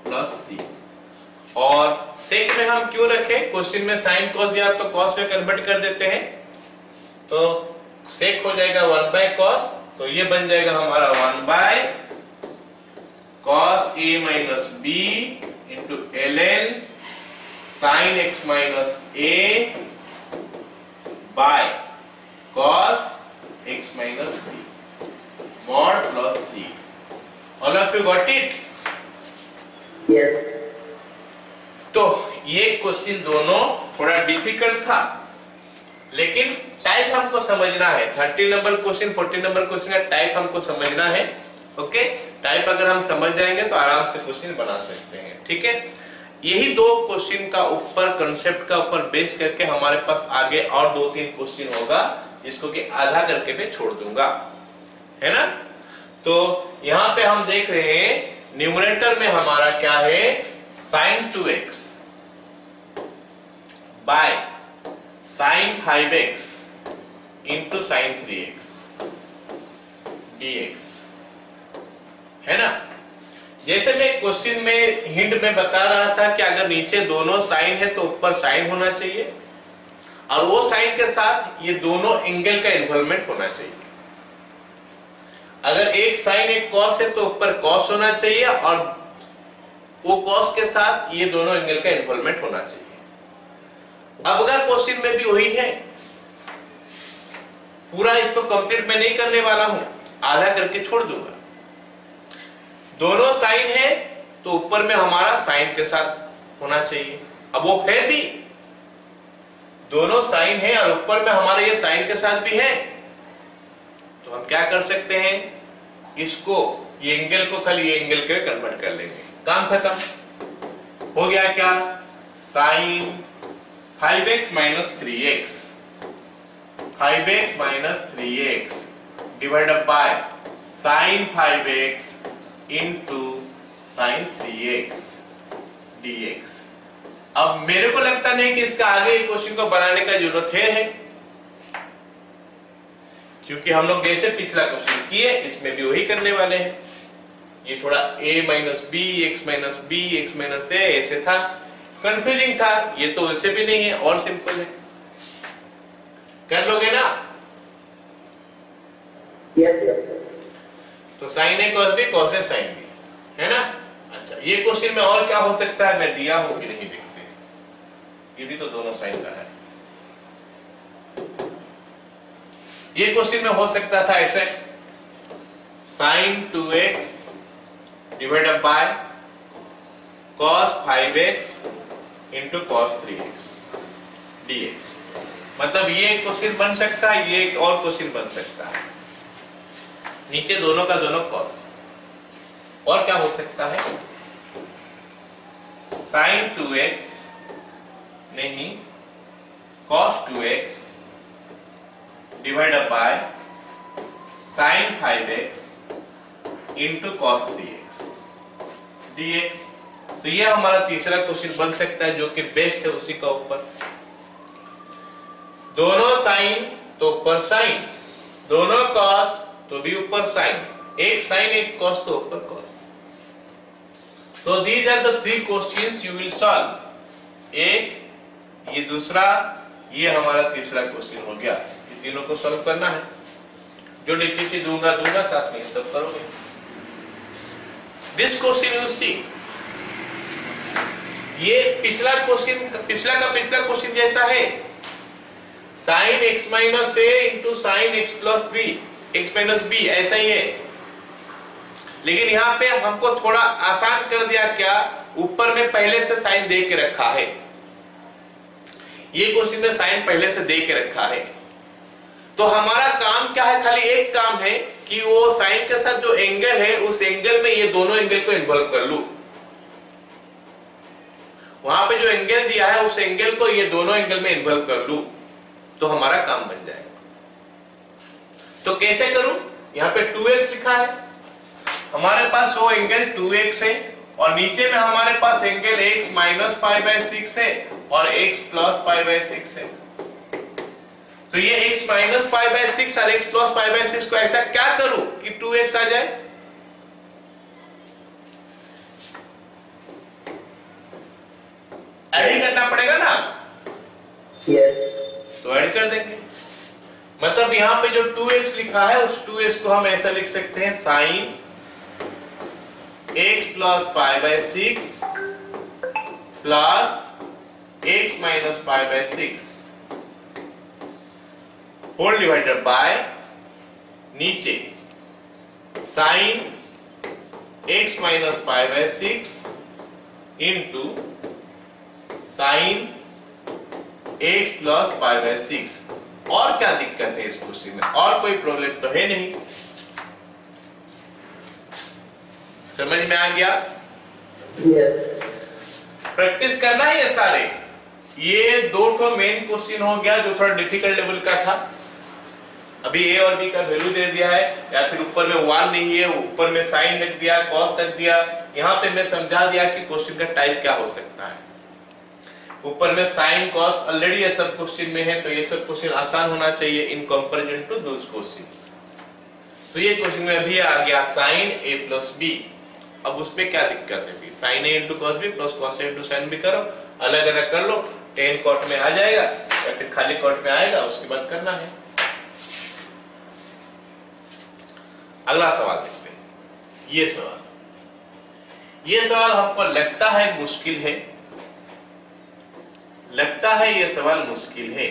प्लस c। और sec में हम क्यों रखे, क्वेश्चन में sin cos दिया तो cos में कन्वर्ट कर देते हैं, तो sec हो जाएगा 1/cos, तो ये बन जाएगा हमारा 1/cos a minus b into ln sin x minus a by cos x minus b mod plus c। All of you got it? Yes. तो ये क्वेश्चन दोनों थोड़ा डिफिकल्ट था, लेकिन टाइप हमको समझना है, 30 नंबर क्वेश्चन 40 नंबर क्वेश्चन का टाइप हमको समझना है। ओके, टाइप अगर हम समझ जाएंगे तो आराम से क्वेश्चन बना सकते हैं, ठीक है। यही दो क्वेश्चन का ऊपर कंसेप्ट का ऊपर बेस करके हमारे पास आगे और 2-3 क्वेश्चन होगा, जिसको कि आधा करके मैं छोड़ दूंगा, है ना। तो यहां पे हम देख रहे हैं न्यूमरेटर में हमारा क्या है, sin 2x by sin 5x into sin 3x dx है ना। जैसे मैं क्वेश्चन में हिंट में बता रहा था कि अगर नीचे दोनों साइन है तो ऊपर साइन होना चाहिए, और वो साइन के साथ ये दोनों एंगल का इन्वॉल्वमेंट होना चाहिए। अगर एक साइन एक कॉस है तो ऊपर कॉस होना चाहिए, और वो कॉस के साथ ये दोनों एंगल का इन्वॉल्वमेंट होना चाहिए। अब अगर क्वेश्चन में भी वही है, पूरा इसको कंप्लीट मैं नहीं करने वाला हूं, आधा करके छोड़ दूंगा। दोनों साइन है तो ऊपर में हमारा साइन के साथ होना चाहिए। अब वो है भी, दोनों साइन है और ऊपर में हमारे ये साइन के साथ भी है, तो हम क्या कर सकते हैं, इसको ये एंगल को खाली ये एंगल के कन्वर्ट कर लेंगे, काम खत्म हो गया। क्या, sine 5x minus 3x 5x minus 3x divided by sine 5x into sine 3x dx। अब मेरे को लगता नहीं कि इसका आगे क्वेश्चन को बनाने का जरूरत है, क्योंकि हम लोग जैसे पिछला क्वेश्चन किए इसमें भी वही करने वाले हैं। ये थोड़ा a minus b x minus b x minus a ऐसे था, कंफ्यूजिंग था। ये तो वैसे भी नहीं है, और सिंपल है, कर लोगे ना। Yes, sir. तो sign A cos B cos A sine B, है ना। अच्छा, ये क्वेश्चन में और क्या हो सकता है, मैं दिया हूं कि नहीं देखते हैं। ये भी तो दोनों साइन का है। ये क्वेश्चन में हो सकता था ऐसे, sine 2x divided by cos 5x into cos 3x dx। मतलब ये क्वेश्चन बन सकता है, ये एक और क्वेश्चन बन सकता है, नीचे दोनों का दोनों cos। और क्या हो सकता है, sin 2x नहीं cos 2x divided by sin 5x into cos 3x dx। तो ये हमारा तीसरा क्वेश्चन बन सकता है, जो कि बेस्ट है उसी का ऊपर। दोनों साइन तो ऊपर साइन, दोनों cos तो भी ऊपर साइन, एक साइन एक cos तो ऊपर cos। तो these are the three questions you will solve। एक, ये दूसरा, ये हमारा तीसरा क्वेश्चन हो गया। ये तीनों को सॉल्व करना है, जो डीपीसी दूंगा साथ में सब करोगे। दिस क्वेश्चन यू सी, ये पिछला क्वेश्चन जैसा है, sine x minus a into sine x plus b x minus b, ऐसा ही है। लेकिन यहाँ पे हमको थोड़ा आसान कर दिया, क्या, ऊपर में पहले से साइन दे के रखा है। ये क्वेश्चन में साइन पहले से दे के रखा है, तो हमारा काम क्या है, खाली एक काम है कि वो साइन के साथ जो एंगल है उस एंगल में ये दोनों एंगल को इन्वॉल्व कर लूं। वहां पे जो एंगल दिया है उस एंगल को ये दोनों एंगल में इन्वॉल्व कर लूं, तो हमारा काम बन जाएगा। तो कैसे करूं, यहाँ पे 2x लिखा है, हमारे पास वो एंगल 2x है, और नीचे में हमारे पास angle x minus pi by 6 है और x प्लस पाई बाय 6 है। तो ये x माइनस पाई बाय 6 और x प्लस पाई बाय 6 को ऐसा क्या करूं कि 2x आ जाए। ऐड ही करना पड़ेगा ना। Yes. तो ऐड कर देंगे, मतलब यहां पे जो 2x लिखा है उस 2x को हम ऐसा लिख सकते हैं, sine x plus pi by 6 plus x minus pi by 6 whole divided by नीचे sine x minus pi by 6 into sine x plus pi by 6। और क्या दिक्कत है इस क्वेश्चन में, और कोई प्रॉब्लम तो है नहीं। समझ में आ गया। Yes. प्रैक्टिस करना है ये सारे। ये दो मेन क्वेश्चन हो गया जो थोड़ा डिफिकल्ट लेवल का था। अब अभी a और b का वैल्यू दे दिया है, या फिर ऊपर में 1 नहीं है, ऊपर में साइन रख दिया, कॉस रख दिया। यहाँ पे मैं समझा दिया कि क्वेश्चन का टाइप क्या हो सकता है। ऊपर में साइन कॉस ऑलरेडी ये सब क्वेश्चन में है, तो ये सब क्वेश्चन आसान होना चाहिए in comparison to those questions. तो ये क्वेश्चन में अभी आ गया साइन a प्लस b। अब उसमें क्या दिक्कत है? Sine a into cos b plus cos a into sine b करो, अलग अलग कर लो, टेन कॉट में आ जाएगा या फिर खाली कॉट में आएगा, उसके बाद करना है। अगला सवाल देखते हैं। ये सवाल हमको लगता है मुश्किल है, लगता है ये सवाल मुश्किल है।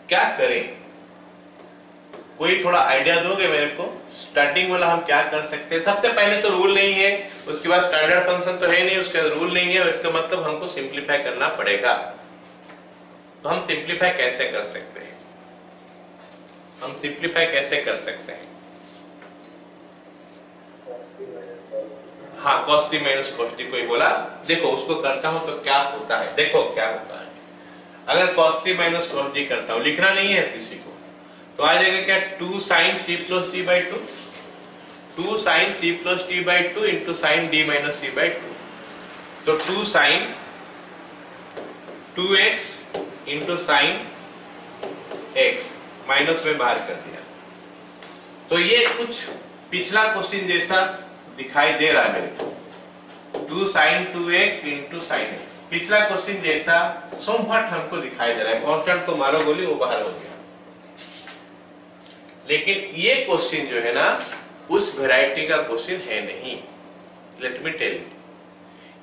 क्या करें? कोई थोड़ा आइडिया दोगे मेरे को? स्टार्टिंग वाला हम क्या कर सकते हैं? सबसे पहले तो रूल नहीं है, उसके बाद स्टैंडर्ड फंक्शन तो है नहीं, उसके बाद रूल नहीं है, इसका मतलब हमको सिंपलीफाई करना पड़ेगा। तो हम सिंपलीफाई कैसे कर सकते हैं? हम सिंपलीफाई कैसे कर सकते हैं? हाँ, cos t minus cos t कोई बोला, देखो उसको करता हूं तो क्या होता है, देखो क्या होता है। अगर cos t minus cos t करता हूं, लिखना नहीं है किसी को, तो आ जाएगा क्या? 2 sin c plus d by 2, 2 sin c plus d by 2 into sine d minus c by 2। तो 2 sin 2x into sine x, minus में बाहर कर दिया। तो ये कुछ पिछला क्वेश्चन जैसा दिखाई दे रहा है मेरे को। 2 sin 2x into sine x, पिछला क्वेश्चन जैसा समवट हमको दिखाई दे रहा है। कांस्टेंट को मारो गोली, वो बाहर हो गया। लेकिन ये क्वेश्चन जो है ना, उस वैरायटी का क्वेश्चन है नहीं। लेट मी टेल यू,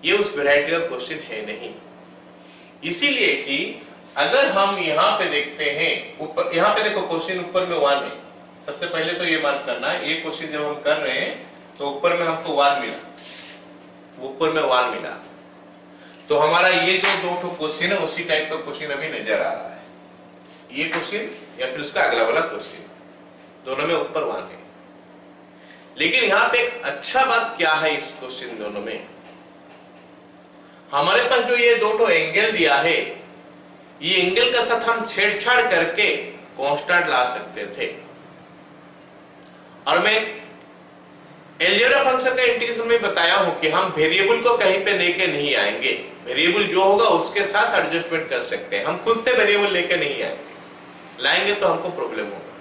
ये उस वैरायटी का क्वेश्चन है नहीं। इसीलिए कि अगर हम यहाँ पे देखते हैं, ऊपर यहाँ पे देखो क्वेश्चन ऊपर में 1 है। सबसे पहले तो ये मार्क करना है, ये क्वेश्चन जब हम कर रहे हैं तो ऊपर में हमको 1 मिला, ऊपर में 1 मिला। तो हमारा ये जो दो क्वेश्चन है उसी टाइप का क्वेश्चन अभी नजर आ रहा है। ये क्वेश्चन या फिर उसका अगला वाला क्वेश्चन, दोनों में ऊपर 1 है। लेकिन यहाँ पे एक अच्छा बात क्या है इस क्वेश्चन दोनों में, हमारे पास जो ये दो एंगल दिया है, ये एंगल का साथ हम छेड़छाड़ करके कांस्टेंट ला सकते थे। और मैं अलजेब्रा फंक्शन का इंटीग्रेशन में बताया हूं कि हम वेरिएबल को कहीं पे लेके नहीं आएंगे, वेरिएबल जो होगा उसके साथ एडजस्टमेंट कर सकते हैं। हम खुद से वेरिएबल लेके नहीं आएंगे, लाएंगे तो हमको प्रॉब्लम होगा।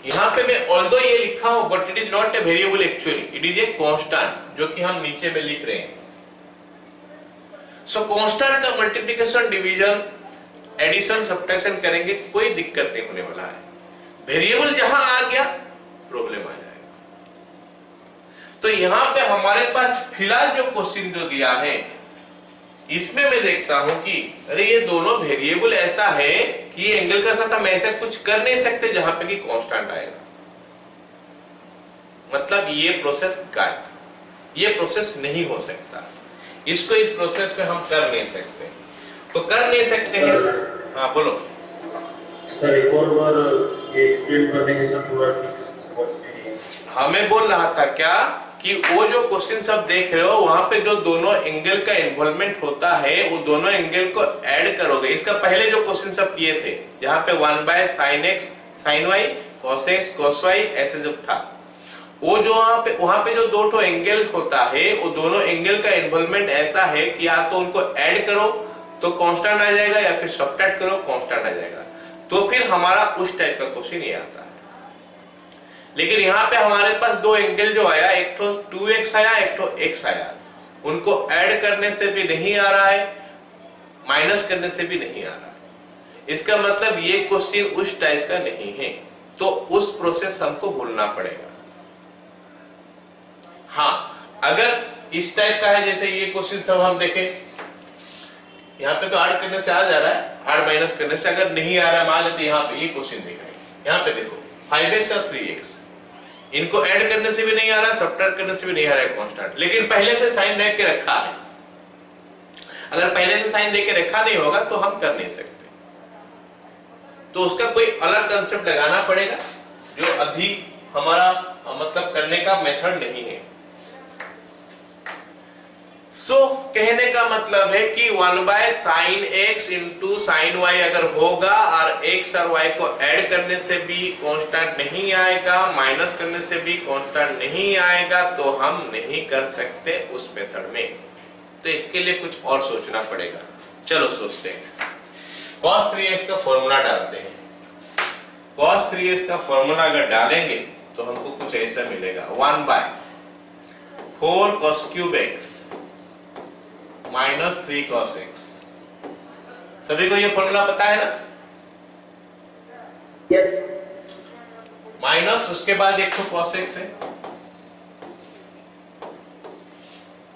यहाँ पे मैं ऑल्दो ये लिखा हूं, but it is not a variable actually, it is a constant, जो कि हम नीचे में लिख रहे हैं। सो कांस्टेंट का मल्टीप्लिकेशन, डिवीजन, एडिशन, सब्ट्रैक्शन करेंगे, कोई दिक्कत नहीं होने वाला है। वेरिएबल जहां आ गया प्रॉब्लम आ जाएगा। तो यहां पे हमारे पास फिलहाल जो क्वेश्चन जो दिया है, इसमें मैं देखता हूं कि अरे ये दोनों वेरिएबल ऐसा है कि ये एंगल का साथ हम ऐसा कुछ कर नहीं सकते जहां पे कि कांस्टेंट आएगा। मतलब ये प्रोसेस गायब, ये प्रोसेस नहीं हो सकता। इसको इस प्रोसेस में हम कर नहीं सकते, तो कर नहीं सकते हैं। हाँ बोलो सर, एक और बार ये एक्सप्लेन कर देंगे सर, थोड़ा ठीक से समझ में। हमें बोल रहा था क्या कि वो जो क्वेश्चन सब देख रहे हो, वहां पे जो दोनों एंगल का इन्वॉल्वमेंट होता है, वो दोनों एंगल को ऐड करोगे। इसका पहले जो क्वेश्चन सब किए थे, जहां पे 1 sin x sin y cos x cos y ऐसे जब था, वो जो वहां पे जो दो एंगल होता है, वो दोनों एंगल का इन्वॉल्वमेंट ऐसा है कि या तो उनको ऐड करो तो कांस्टेंट आ जाएगा, या फिर सब्ट्रैक्ट करो कांस्टेंट आ जाएगा। तो फिर हमारा उस टाइप का क्वेश्चन ये आता है। लेकिन यहाँ पे हमारे पास दो एंगल जो आया, एक तो 2x आया, एक तो x आया, उनको ऐड करने से भी नहीं आ रहा है, माइनस करने से भी नहीं आ रहा है। इसका मतलब ये क्वेश्चन उस टाइप का नहीं है, तो उस प्रोसेस हमको भूलना पड़ेगा। हाँ, अगर इस टाइप का है, जैसे ये क्वेश्चन सब हम देखें, यहाँ पे तो ऐड करने से आ जा रहा है, ऐड माइनस करने से अगर नहीं आ रहा है, मान लेते यहाँ पे ये क्वेश्चन देख रहे हैं, यहाँ पे देखो 5x और 3x, इनको ऐड करने से भी नहीं आ रहा, सब्ट्रैक्ट करने से भी नहीं आ रहा है कांस्टेंट, लेकिन पहले से साइन दे के रखा है। अगर पहले से साइन दे के रखा नहीं होगा तो हम कर नहीं सकते, तो उसका कोई अलग कंसेप्ट लगाना पड़ेगा, जो अभी हमारा मतलब करने का मेथड नहीं है। कहने का मतलब है कि 1 by sine x into sine y अगर होगा और एक्स और वाई को ऐड करने से भी कांस्टेंट नहीं आएगा, माइनस करने से भी कांस्टेंट नहीं आएगा, तो हम नहीं कर सकते उस मेथड में। तो इसके लिए कुछ और सोचना पड़ेगा। चलो सोचते हैं। cos 3x का फॉर्मूला डालते हैं। cos 3x का फॉर्मूला अगर डालेंगे तो हमको कुछ ऐसा मिलेगा, 1 by 4 cos cube x minus 3 cos x। सभी को ये फॉर्मूला पता है ना? यस। माइनस उसके बाद एक तो cos x है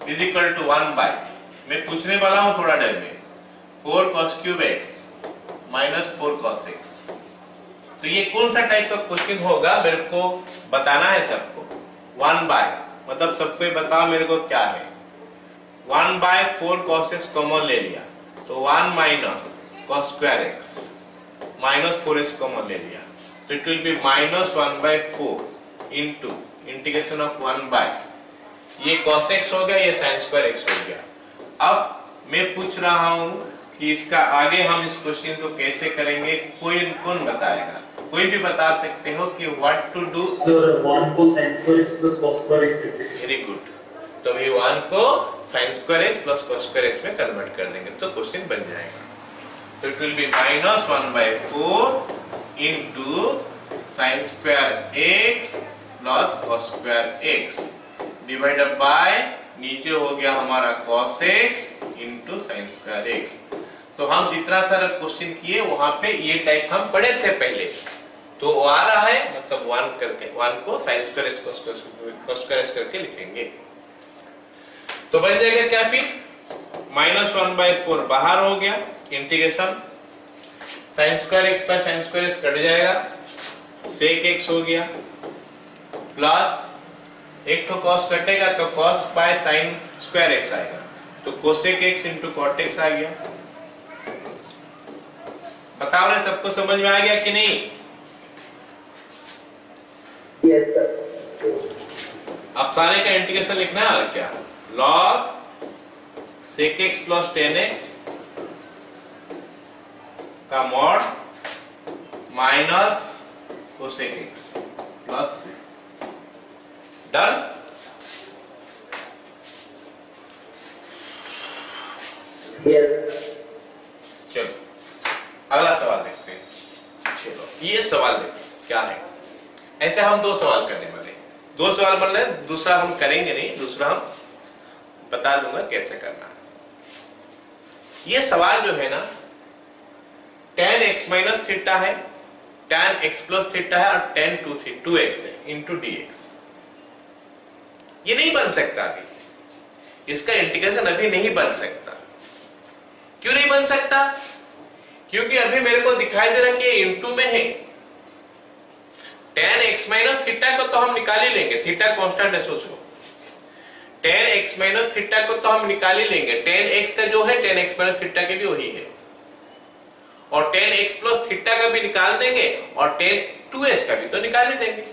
इज इक्वल टू 1 बाय, मैं पूछने वाला हूं थोड़ा देर में, 4 cos cube x minus 4 cos x। तो ये कौन सा टाइप का क्वेश्चन होगा मेरे को बताना है सबको। 1 बाय मतलब सबको बताओ मेरे को क्या है। 1 बाय 4 cos x कॉमन ले लिया तो 1 minus cos square x minus 4x common ले लिया तो it will be minus 1 by 4 into integration of 1 by, ये cos x हो गया, ये sin स्क्वायर x हो गया। अब मैं पूछ रहा हूं कि इसका आगे हम इस क्वेश्चन को कैसे करेंगे, कौन बताएगा? कोई भी बता सकते हो कि व्हाट टू डू। सर 1 को sin square x plus cos square x लिखते हैं। Very good. तो हम 1 को sin square x plus cos square x में कन्वर्ट कर देंगे तो क्वेश्चन बन जाएगा। तो it will be minus 1 by 4 into sin square x plus cos square x divided by नीचे हो गया हमारा cos x into sin square x। तो हम जितना सारा क्वेश्चन किए वहां पे ये टाइप हम पढ़े थे पहले, तो आ रहा है मतलब 1 करके 1 को sin square x cos square x करके लिखेंगे तो बन जाएगा क्या फिर, माइनस 1 बाय 4 बाहर हो गया, integration sin square x by sin square x cut जाएगा, sec x हो गया, प्लस एक तो cos कटेगा तो cos by sin square x आएगा तो cosec x into cot x आ गया। बताओ ना सबको समझ में आ गया कि नहीं? Yes sir. अब सारे का इंटीग्रेशन लिखना है और क्या, log sec x plus 10x का mod minus cosec x plus done. Yes. चलो अगला सवाल देखते हैं। चलो ये सवाल देखो क्या है। ऐसे हम 2 सवाल करने वाले, 2 सवाल बन रहे, दूसरा हम करेंगे नहीं, दूसरा हम बता दूंगा कैसे करना है। ये सवाल जो है ना tan x माइनस थीटा है, tan x प्लस थीटा है और tan 2x है इंटू dx। ये नहीं बन सकता अभी, इसका इंटीग्रेशन अभी नहीं बन सकता। क्यों नहीं बन सकता? क्योंकि अभी मेरे को दिखाई दे रहा कि ये इंटू में है। tan x माइनस थीटा को तो हम निकाल ही लेंगे, थीटा कांस्टेंट है सोचो। tan x माइनस थीटा को तो हम निकाल ही लेंगे, tan x का जो है tan x माइनस थीटा के भी वही है, और tan x प्लस थीटा का भी निकाल देंगे और tan 2x का भी तो निकाल ही देंगे।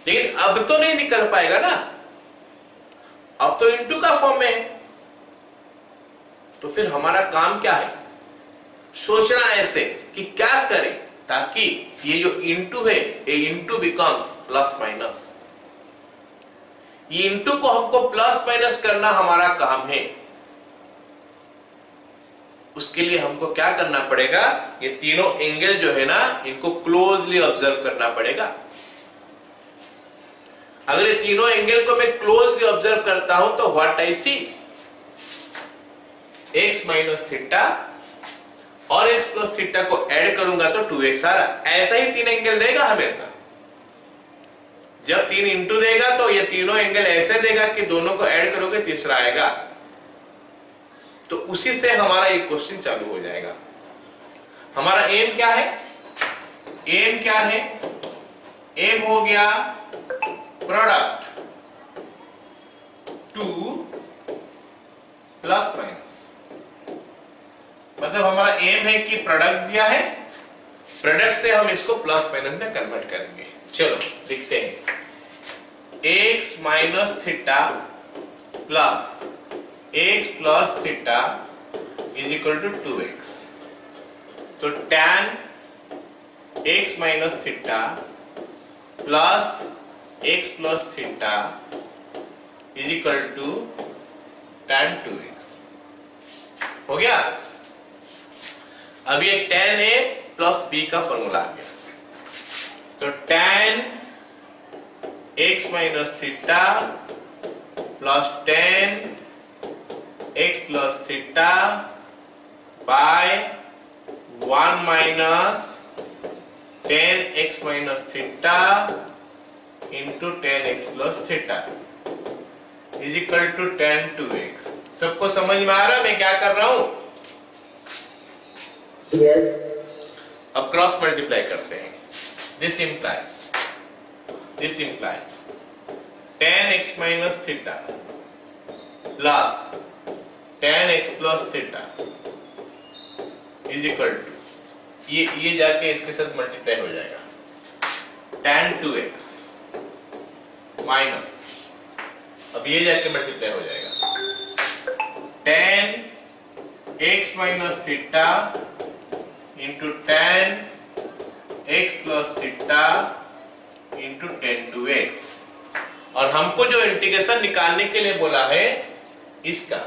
लेकिन अब तो नहीं निकल पाएगा ना, अब तो इंटू का फॉर्म में है। तो फिर हमारा काम क्या है, सोचना ऐसे कि क्या करें ताकि ये जो इंटू है ये इंटू बिकम्स प्लस माइनस। ये इंटू को हमको प्लस माइनस करना हमारा काम है। उसके लिए हमको क्या करना पड़ेगा, ये तीनों एंगल जो है ना इनको क्लोजली ऑब्जर्व करना पड़ेगा। अगर ये तीनों एंगल को मैं क्लोजली ऑब्जर्व करता हूं तो what I see, x minus theta और x प्लस थीटा को ऐड करूंगा तो 2x आ रहा। ऐसा ही 3 एंगल देगा हमेशा। जब 3 इंटू देगा तो ये तीनों एंगल ऐसे देगा कि दोनों को ऐड करोगे तीसरा आएगा। तो उसी से हमारा ये क्वेश्चन चालू हो जाएगा। हमारा एम क्या है, एम क्या है, एम हो गया प्रोडक्ट 2 प्लस माइनस। मतलब हमारा एम है कि प्रोडक्ट दिया है, प्रोडक्ट से हम इसको प्लस माइनस में कन्वर्ट करेंगे। चलो लिखते हैं x minus theta plus x plus theta is equal to 2x। तो tan x minus theta plus x plus theta is equal to tan 2x। हो गया। अब ये tan a प्लस b का फॉर्मूला आ गया। तो tan x minus theta plus tan x plus theta by 1 minus tan x minus theta into tan x plus theta is equal to tan 2x। सबको समझ में आ रहा है मैं क्या कर रहा हूं? Yes. अब क्रॉस मल्टीप्लाई करते हैं। This implies tan x minus theta plus tan x plus theta is equal to ये जाके इसके साथ मल्टीप्लाई हो जाएगा tan 2x माइनस, अब ये जाके मल्टीप्लाई हो जाएगा tan x minus theta into tan x plus theta into tan 2x। और हमको जो इंटीग्रेशन निकालने के लिए बोला है इसका,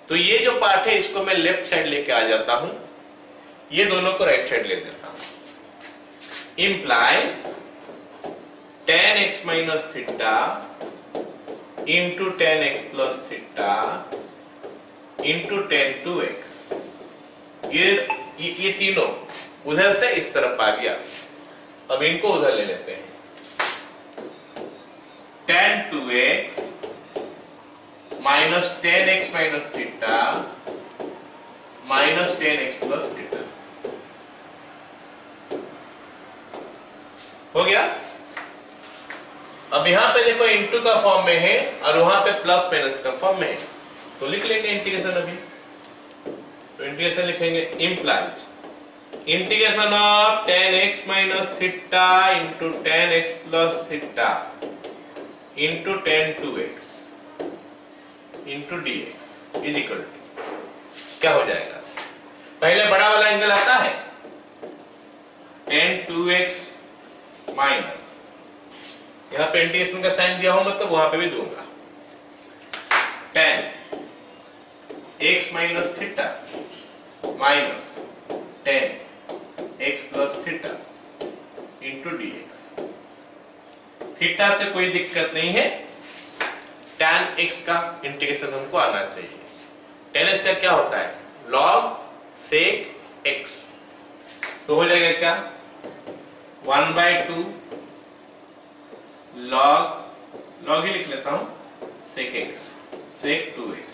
तो ये जो पार्ट है इसको मैं लेफ्ट साइड लेके आ जाता हूं, ये दोनों को राइट साइड ले देता हूं। implies tan x minus theta into tan x plus theta into tan 2x। ये तीनों उधर से इस तरफ आ गया। अब इनको उधर ले लेते हैं। tan 2x minus tan x minus theta minus tan x plus theta हो गया। अब यहां पे देखो इनटू का फॉर्म में है और वहां पे प्लस माइनस का फॉर्म में है, तो लिख लेंगे इंटीग्रेशन। अभी तो इंटीग्रेशन लिखेंगे implies integration of tan x minus theta into tan x plus theta into tan 2x into dx is equal to क्या हो जाएगा? पहले बड़ा वाला एंगल आता है tan 2x माइनस, यहां पे इंटीग्रेशन का साइन दिया हो मतलब वहां पे भी दूंगा tan x minus theta minus tan x plus theta into dx। Theta से कोई दिक्कत नहीं है, tan x का इंटीग्रेशन हमको आना चाहिए। tan x का क्या होता है? log sec x। तो हो जाएगा क्या? 1/2 log ही लिख लेता हूं sec x sec 2x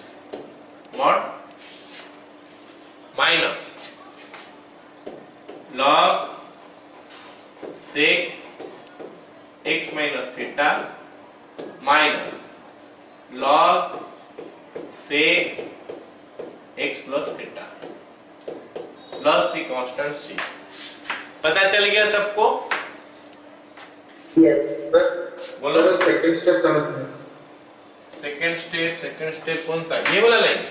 mod minus log sec x minus theta minus log sec x plus theta plus the constant c। पता चल गया सबको? Yes. सर बोलो। सेकंड स्टेप समझना। सेकंड स्टेप कौन सा? ये वाला लाइन,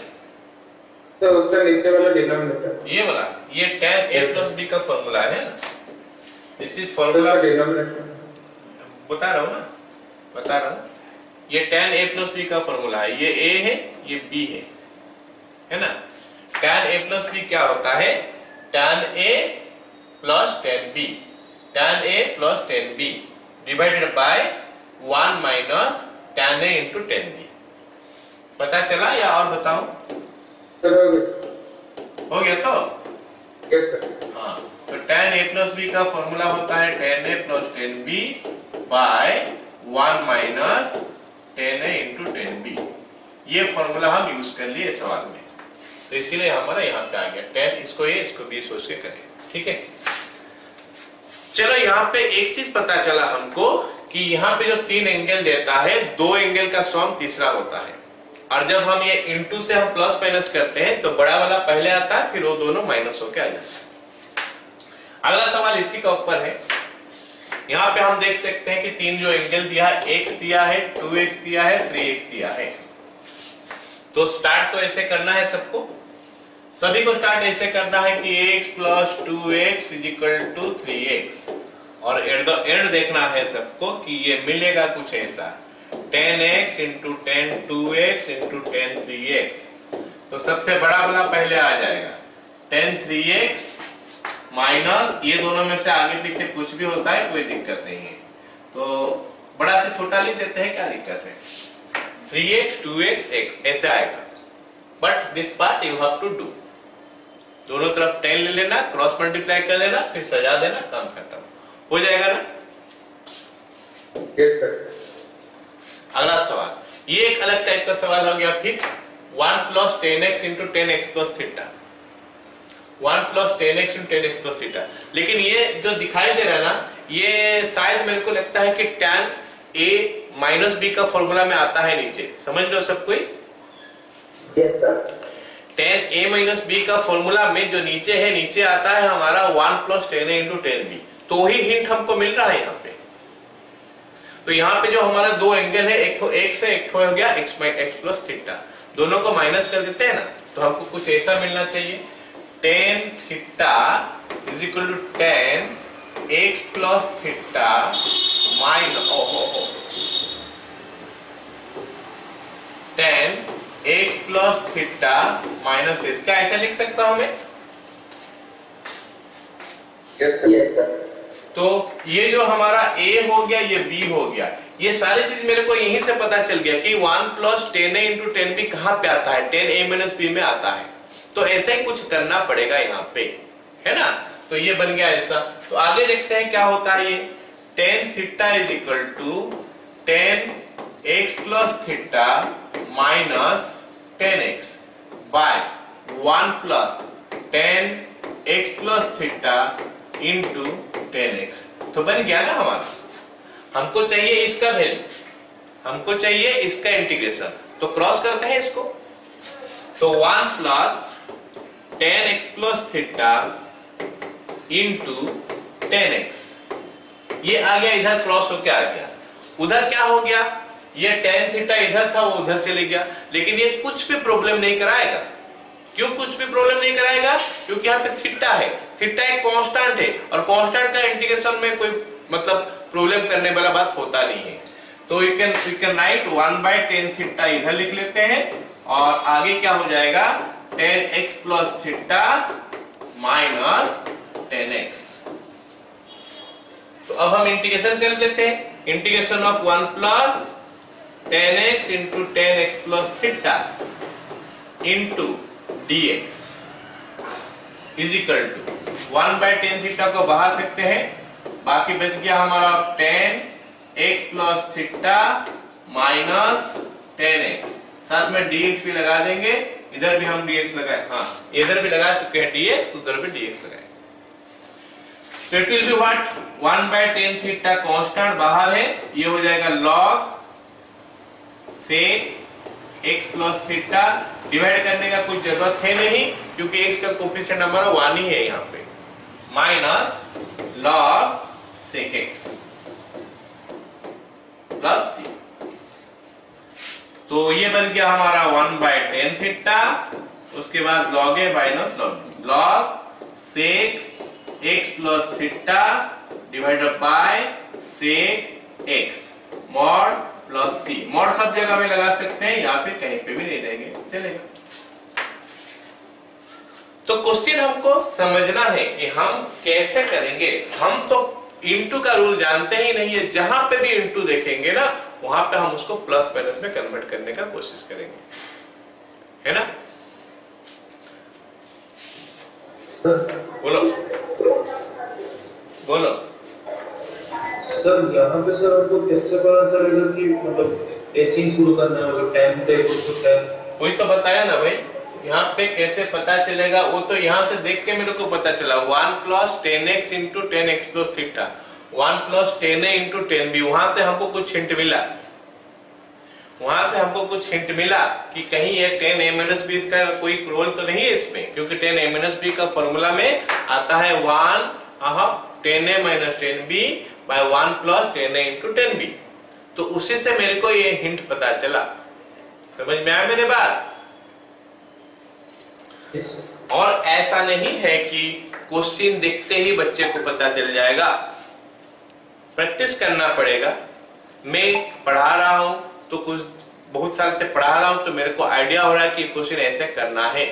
सर उसका नीचे वाला डिनोमिनेटर, ये वाला, ये tan a Yes, plus b का फॉर्मूला है ना। This is sir formula, denominator बता रहा हूँ। ये tan a प्लस b का फॉर्मूला है, ये a है ये b है ना। tan a प्लस b क्या होता है? tan a plus tan b, tan a plus tan b divided by 1 minus tan a into tan b। पता चला या और बताऊं? सर हो गया तो? Yes sir. हाँ, तो tan a प्लस b का फॉर्मूला होता है tan a plus tan b by 1 minus tan a into tan b। ये फॉर्मूला हम यूज कर लिए सवाल में, तो इसीलिए हमारा यहाँ पे आ गया tan, इसको a इसको b सोच के करें। ठीक है, चलो यहाँ पे एक चीज पता चला हमको कि यहाँ पे जो 3 एंगल देता है, 2 एंगल का सम तीसरा होता है, और जब हम ये इनटू से हम प्लस माइनस करते हैं तो बड़ा वाला पहले आता है, फिर वो दोनों माइनस होके आ जाता है। अगला सवाल इसी का ऊपर है यहाँ पे हम देख सकते हैं कि तीन जो एंगल दिया है, x दिया है, 2x दिया है, 3x दिया है। तो स्टार्ट तो ऐसे करना है सबको, सभी को स्टार्ट ऐसे करना है कि x plus 2x is equal to 3x, और एट द एंड देखना है सबको कि ये मिलेगा कुछ ऐसा 10x into 10 2x into 10 3x। तो सबसे बड़ा वाला पहले आ जाएगा 10 3x माइनस, ये दोनों में से आगे पीछे कुछ भी होता है कोई दिक्कत नहीं है, तो बड़ा से छोटा लिख देते हैं, क्या दिक्कत है, 3x 2x x ऐसे आएगा। But this part you have to do, दोनों तरफ 10 ले लेना, क्रॉस मल्टीप्लाई कर लेना, फिर सजा देना, काम खत्म हो जाएगा ना। Yes, sir. अगला सवाल, ये एक अलग टाइप का सवाल हो गया। फिर 1 plus 10x into 10x plus theta, 1 plus 10x into 10x plus theta. लेकिन ये जो दिखाई दे रहा है ना, ये शायद मेरे को लगता है कि tan a माइनस b का फॉर्मूला में आता है नीचे, समझ लो सब कोई। Yes, sir. tan a minus b का फॉर्मूला में जो नीचे है, नीचे आता है हमारा 1 प्लस 10a इंटू 10b, तो ही हिंट हमको मिल रहा है यहाँ पे। तो यहाँ पे जो हमारा दो एंगल है, एक तो x है, एक तो हो गया x प्लस थीटा, दोनों को माइनस कर देते हैं ना, तो हमको कुछ ऐसा मिलना चाहिए, tan theta is equal to tan x plus theta minus tan x plus theta minus s, क्या ऐसा लिख सकता हूं मैं? Yes, sir. Yes, sir. तो ये जो हमारा a हो गया, ये b हो गया, ये सारी चीज मेरे को यहीं से पता चल गया कि 1 प्लस 10a इंटू 10b कहाँ पे आता है, 10a माइनस b में आता है। तो ऐसा ही कुछ करना पड़ेगा यहाँ पे, है ना। तो ये बन गया ऐसा। तो आगे देखते हैं क्या होता है। ये tan theta is equal to tan x plus theta minus 10x by 1 plus tan x plus theta into 10x। तो बन गया ना हमारा। हमको चाहिए इसका वैल्यू, हमको चाहिए इसका इंटीग्रेशन, तो क्रॉस करते हैं इसको। तो 1 plus tan x plus theta into 10x, ये आ गया, इधर क्रॉस होके आ गया। उधर क्या हो गया, ये tan थीटा इधर था, वो उधर चले गया, लेकिन ये कुछ भी प्रॉब्लम नहीं कराएगा। क्यों कुछ भी प्रॉब्लम नहीं कराएगा? क्योंकि यहाँ पे थीटा है, थीटा एक कांस्टेंट है, और कांस्टेंट का इंटीग्रेशन में कोई मतलब प्रॉब्लम करने वाला बात होता नहीं है। तो you can write 1/tan theta इधर लिख लेते हैं, और आगे क्या हो जाएगा tan x plus theta minus 10x। तो अब हम इंटीग्रेशन कर लेते हैं, integration of 1 plus tan x into tan x plus theta into dx is equal to 1/tan theta को बाहर फेंकते हैं, बाकी बच गया हमारा tan x plus theta minus 10x, साथ में dx भी लगा देंगे, इधर भी हम dx लगाए, हाँ इधर भी लगा चुके हैं dx, तो उधर भी dx लगाए। तो it will be what 1/tan theta constant बाहर है, ये हो जाएगा log sec x plus theta, divide करने का कुछ जरूरत है नहीं क्योंकि x का कोफिशिएंट हमारा 1 ही है यहाँ पे, minus log sec x plus c। तो ये बन गया हमारा 1/tan थीटा, उसके बाद log a minus log sec x plus theta divided by sec x mod plus c। Mod सब जगह में लगा सकते हैं या फिर कहीं पे भी नहीं देंगे, चलेगा। तो क्वेश्चन हमको समझना है कि हम कैसे करेंगे। हम तो इनटू का रूल जानते ही नहीं है, जहां पे भी इनटू देखेंगे ना वहां पे हम उसको प्लस माइनस में कन्वर्ट करने का कोशिश करेंगे, है ना। बोलो बोलो। सर यहाँ पे सर आपको कैसे पता चलेगा कि मतलब ऐसे ही शुरू करना है, मतलब टाइम पे कुछ होता है? वही तो बताया ना भाई, यहाँ पे कैसे पता चलेगा, वो तो यहाँ से देख के मेरे को पता चला 1 plus 10x into 10x plus theta, 1 plus 10a into 10b, वहां से हमको कुछ हिंट मिला, वहां से हमको कुछ हिंट मिला कि कहीं ये 10a माइनस b का कोई रोल तो नहीं है इसमें, क्योंकि 10a माइनस b का फॉर्मूला में आता है 10a minus 10b bye 1 plus 10a into 10b। तो उसी से मेरे को ये हिंट पता चला। समझ में आया मेरे बात? Yes, sir. और ऐसा नहीं है कि क्वेश्चन देखते ही बच्चे को पता चल जाएगा, प्रैक्टिस करना पड़ेगा। मैं पढ़ा रहा हूं तो कुछ बहुत साल से पढ़ा रहा हूं तो मेरे को आइडिया हो रहा है कि क्वेश्चन ऐसे करना है।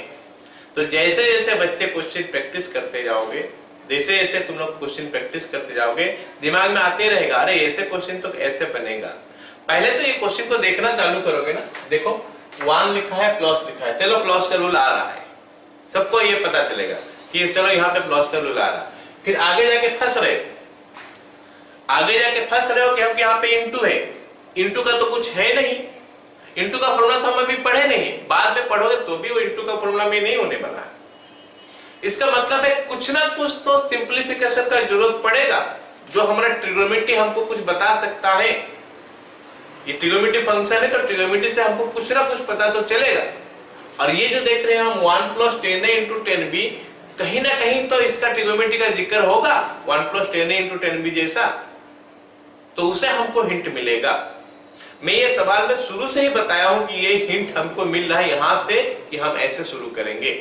तो जैसे जैसे बच्चे क्वेश्चन प्रैक्टिस करते जाओगे, जैसे जैसे तुम लोग क्वेश्चन प्रैक्टिस करते जाओगे, दिमाग में आते रहेगा, अरे ऐसे क्वेश्चन तो ऐसे बनेगा। पहले तो ये क्वेश्चन को देखना चालू करोगे ना, देखो 1 लिखा है, प्लस लिखा है, चलो प्लस का रूल आ रहा है, सबको ये पता चलेगा कि चलो यहाँ पे प्लस का रूल आ रहा है। फिर आगे जाके फंस रहे हो कि हम यहाँ पे इंटू है, इंटू का तो कुछ है नहीं, इंटू का फॉर्मूला तो हम अभी पढ़े नहीं, बाद में पढ़ोगे तो भी वो इंटू का फॉर्मूला में नहीं होने वाला है। इसका मतलब है कुछ ना कुछ तो सिंप्लीफिकेशन का जरूरत पड़ेगा, जो हमारा ट्रिग्नोमेट्री हमको कुछ बता सकता है। ये ट्रिग्नोमेट्री फंक्शन है तो ट्रिग्नोमेट्री से हमको कुछ ना कुछ पता तो चलेगा। और ये जो देख रहे हैं हम 1 प्लस 10a इंटू 10b, कहीं ना कहीं तो इसका ट्रिग्नोमेट्री का जिक्र होगा 1 प्लस 10a इंटू 10b जैसा, तो उसे हमको हिंट मिलेगा। मैं ये सवाल में शुरू से ही बताया हूं कि ये हिंट हमको मिल रहा है यहां से कि हम ऐसे शुरू करेंगे।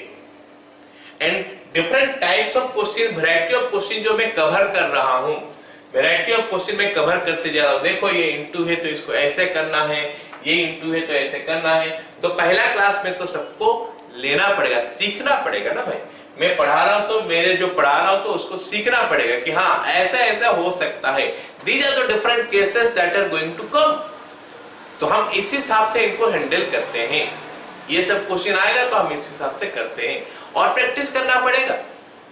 And different types of question, variety of question जो मैं कवर कर रहा हूं, वैरायटी ऑफ क्वेश्चन में कवर करते जा रहा हूं। देखो ये इंटू है तो इसको ऐसे करना है, ये इंटू है तो ऐसे करना है। तो पहला क्लास में तो सबको लेना पड़ेगा, सीखना पड़ेगा ना भाई। मैं पढ़ा रहा हूं तो मेरे जो पढ़ा रहा हूं तो उसको सीखना पड़ेगा कि हाँ ऐसा ऐसा हो सकता है। These are the different cases that are going to come. तो हम इस हिसाब से इनको हैंडल करते हैं। ये सब क्वेश्चन आएगा तो हम इस हिसाब से करते हैं और प्रैक्टिस करना पड़ेगा।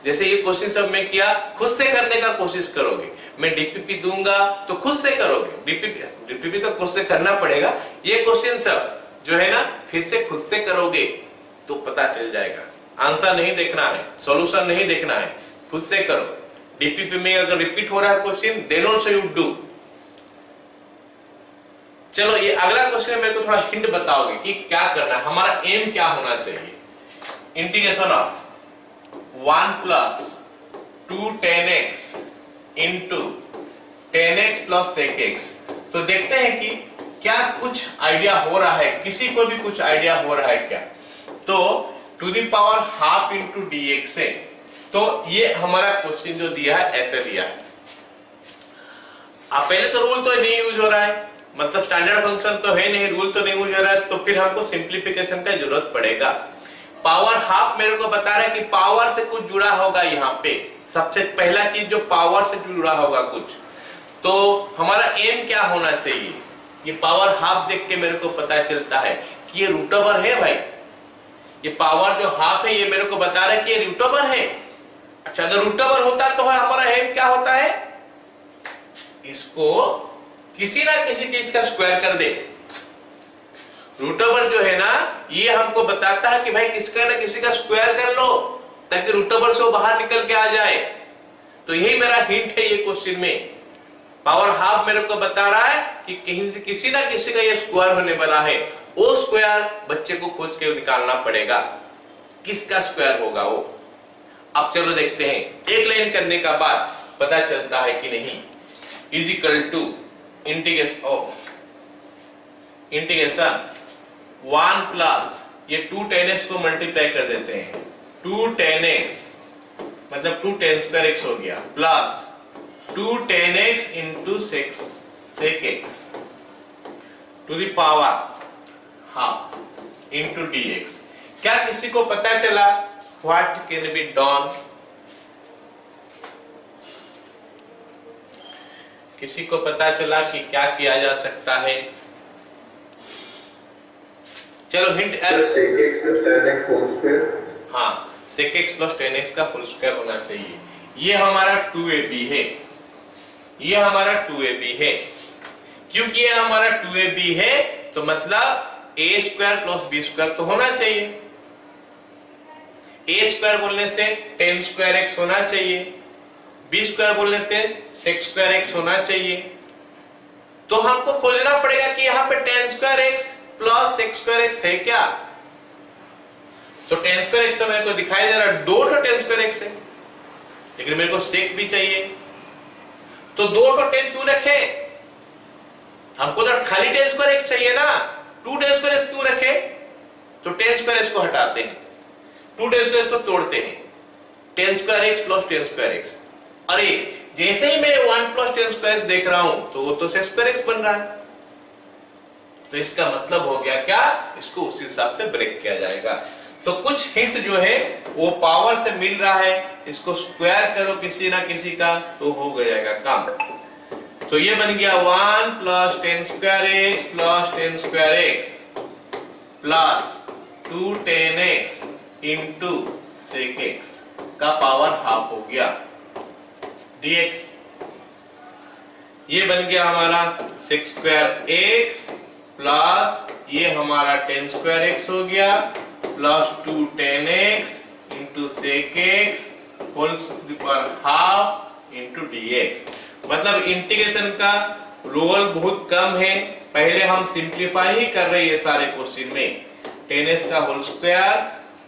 जैसे ये क्वेश्चन सब मैं किया, खुद से करने का कोशिश करोगे। मैं डीपीपी दूंगा तो खुद से करोगे, डीपीपी तो खुद से करना पड़ेगा। ये क्वेश्चन सब जो है ना फिर से खुद से करोगे तो पता चल जाएगा। आंसर नहीं देखना है, सॉल्यूशन नहीं देखना है, खुद से करो। डीपीपी में अगर रिपीट हो रहा है question, then also you do. चलो ये अगला क्वेश्चन मेरे को थोड़ा हिंट बताओगे कि क्या करना है, हमारा एम क्या होना चाहिए। Integration of 1 plus 2 10x into 10x plus sec x। तो देखते हैं कि क्या कुछ आइडिया हो रहा है, किसी को भी कुछ आइडिया हो रहा है क्या। तो to the power half into dx है। तो ये हमारा क्वेश्चन जो दिया है ऐसे दिया है। अब पहले तो रूल तो नहीं यूज हो रहा है, मतलब स्टैंडर्ड फंक्शन तो है नहीं, रूल तो नहीं यूज हो रहा है, तो फिर हमको सिंप्लीफिकेशन का जरूरत पड़ेगा। पावर हाफ मेरे को बता रहा है कि पावर से कुछ जुड़ा होगा यहाँ पे, सबसे पहला चीज जो पावर से जुड़ा होगा कुछ। तो हमारा एम क्या होना चाहिए, ये पावर हाफ देख के मेरे को पता चलता है कि ये रूट ओवर है भाई। ये पावर जो हाफ है ये मेरे को बता रहा है कि ये रूट ओवर है। अच्छा अगर रूट ओवर होता तो हमारा एम क्या होता है, इसको किसी ना किसी चीज का स्क्वायर कर दे। रूट ओवर जो है ना ये हमको बताता है कि भाई किसका ना किसी का स्क्वायर कर लो ताकि रूट ओवर से वो बाहर निकल के आ जाए। तो यही मेरा हिंट है ये क्वेश्चन में। पावर हाफ मेरे को बता रहा है कि कहीं से किसी ना किसी का ये स्क्वायर होने वाला है, वो स्क्वायर बच्चे को खोज के निकालना पड़ेगा, किसका स्क्वायर होगा वो। अब चलो देखते हैं, एक लाइन करने का बाद पता चलता है कि नहीं। Is equal to integration 1 plus ये 2 10x को मल्टीप्लाई कर देते हैं, 2 10x मतलब 2 10 स्क्वायर x हो गया, plus 2 10x into sec x to the power half into dx। क्या किसी को पता चला व्हाट कैन बी डन? किसी को पता चला कि क्या किया जा सकता है? चलो hint sec x plus tan x whole square. हाँ sec x plus tan x का होल स्क्वायर होना चाहिए। ये हमारा 2ab है, ये हमारा 2ab है। क्योंकि ये हमारा 2ab है तो मतलब a square plus b square तो होना चाहिए। a स्क्वायर बोलने से 10 स्क्वायर x होना चाहिए, b स्क्वायर बोलने से sec स्क्वायर x होना चाहिए। तो हमको खोजना पड़ेगा कि यहाँ पे 10 square x plus sec square x है क्या। तो 10 स्क्वायर x तो मेरे को दिखाई दे रहा है, 2 10 स्क्वायर x है, लेकिन मेरे को sec भी चाहिए। तो 2 तो 10 क्यों रखे? हमको तो खाली 10 स्क्वायर एक्स चाहिए ना, 2 10 स्क्वायर एक्स क्यों रखे? तो 10 स्क्वायर एक्स को हटाते हैं, 2 10 स्क्वायर एक्स को तोड़ते हैं, 10 square x plus 10 square x. अरे जैसे ही मैं 1 प्लस 10 स्क्वायर एक्स देख रहा हूं तो वो तो सेक स्क्वायर एक्स बन रहा है। तो इसका मतलब हो गया क्या, इसको उसी हिसाब से ब्रेक किया जाएगा। तो कुछ हिंट जो है वो पावर से मिल रहा है, इसको स्क्वायर करो किसी ना किसी का तो हो जाएगा काम। तो ये बन गया 1 plus 10 square x plus 10 square x plus 2 10 x into sec x का पावर हाफ हो गया dx। ये बन गया हमारा सेक स्क्वायर एक्स प्लस ये हमारा 10 स्क्वायर एक्स हो गया plus 2 10 x into sec x whole power half into dx। मतलब इंटीग्रेशन का रोल बहुत कम है, पहले हम सिंप्लीफाई ही कर रहे हैं ये सारे क्वेश्चन में। 10s का होल स्क्वायर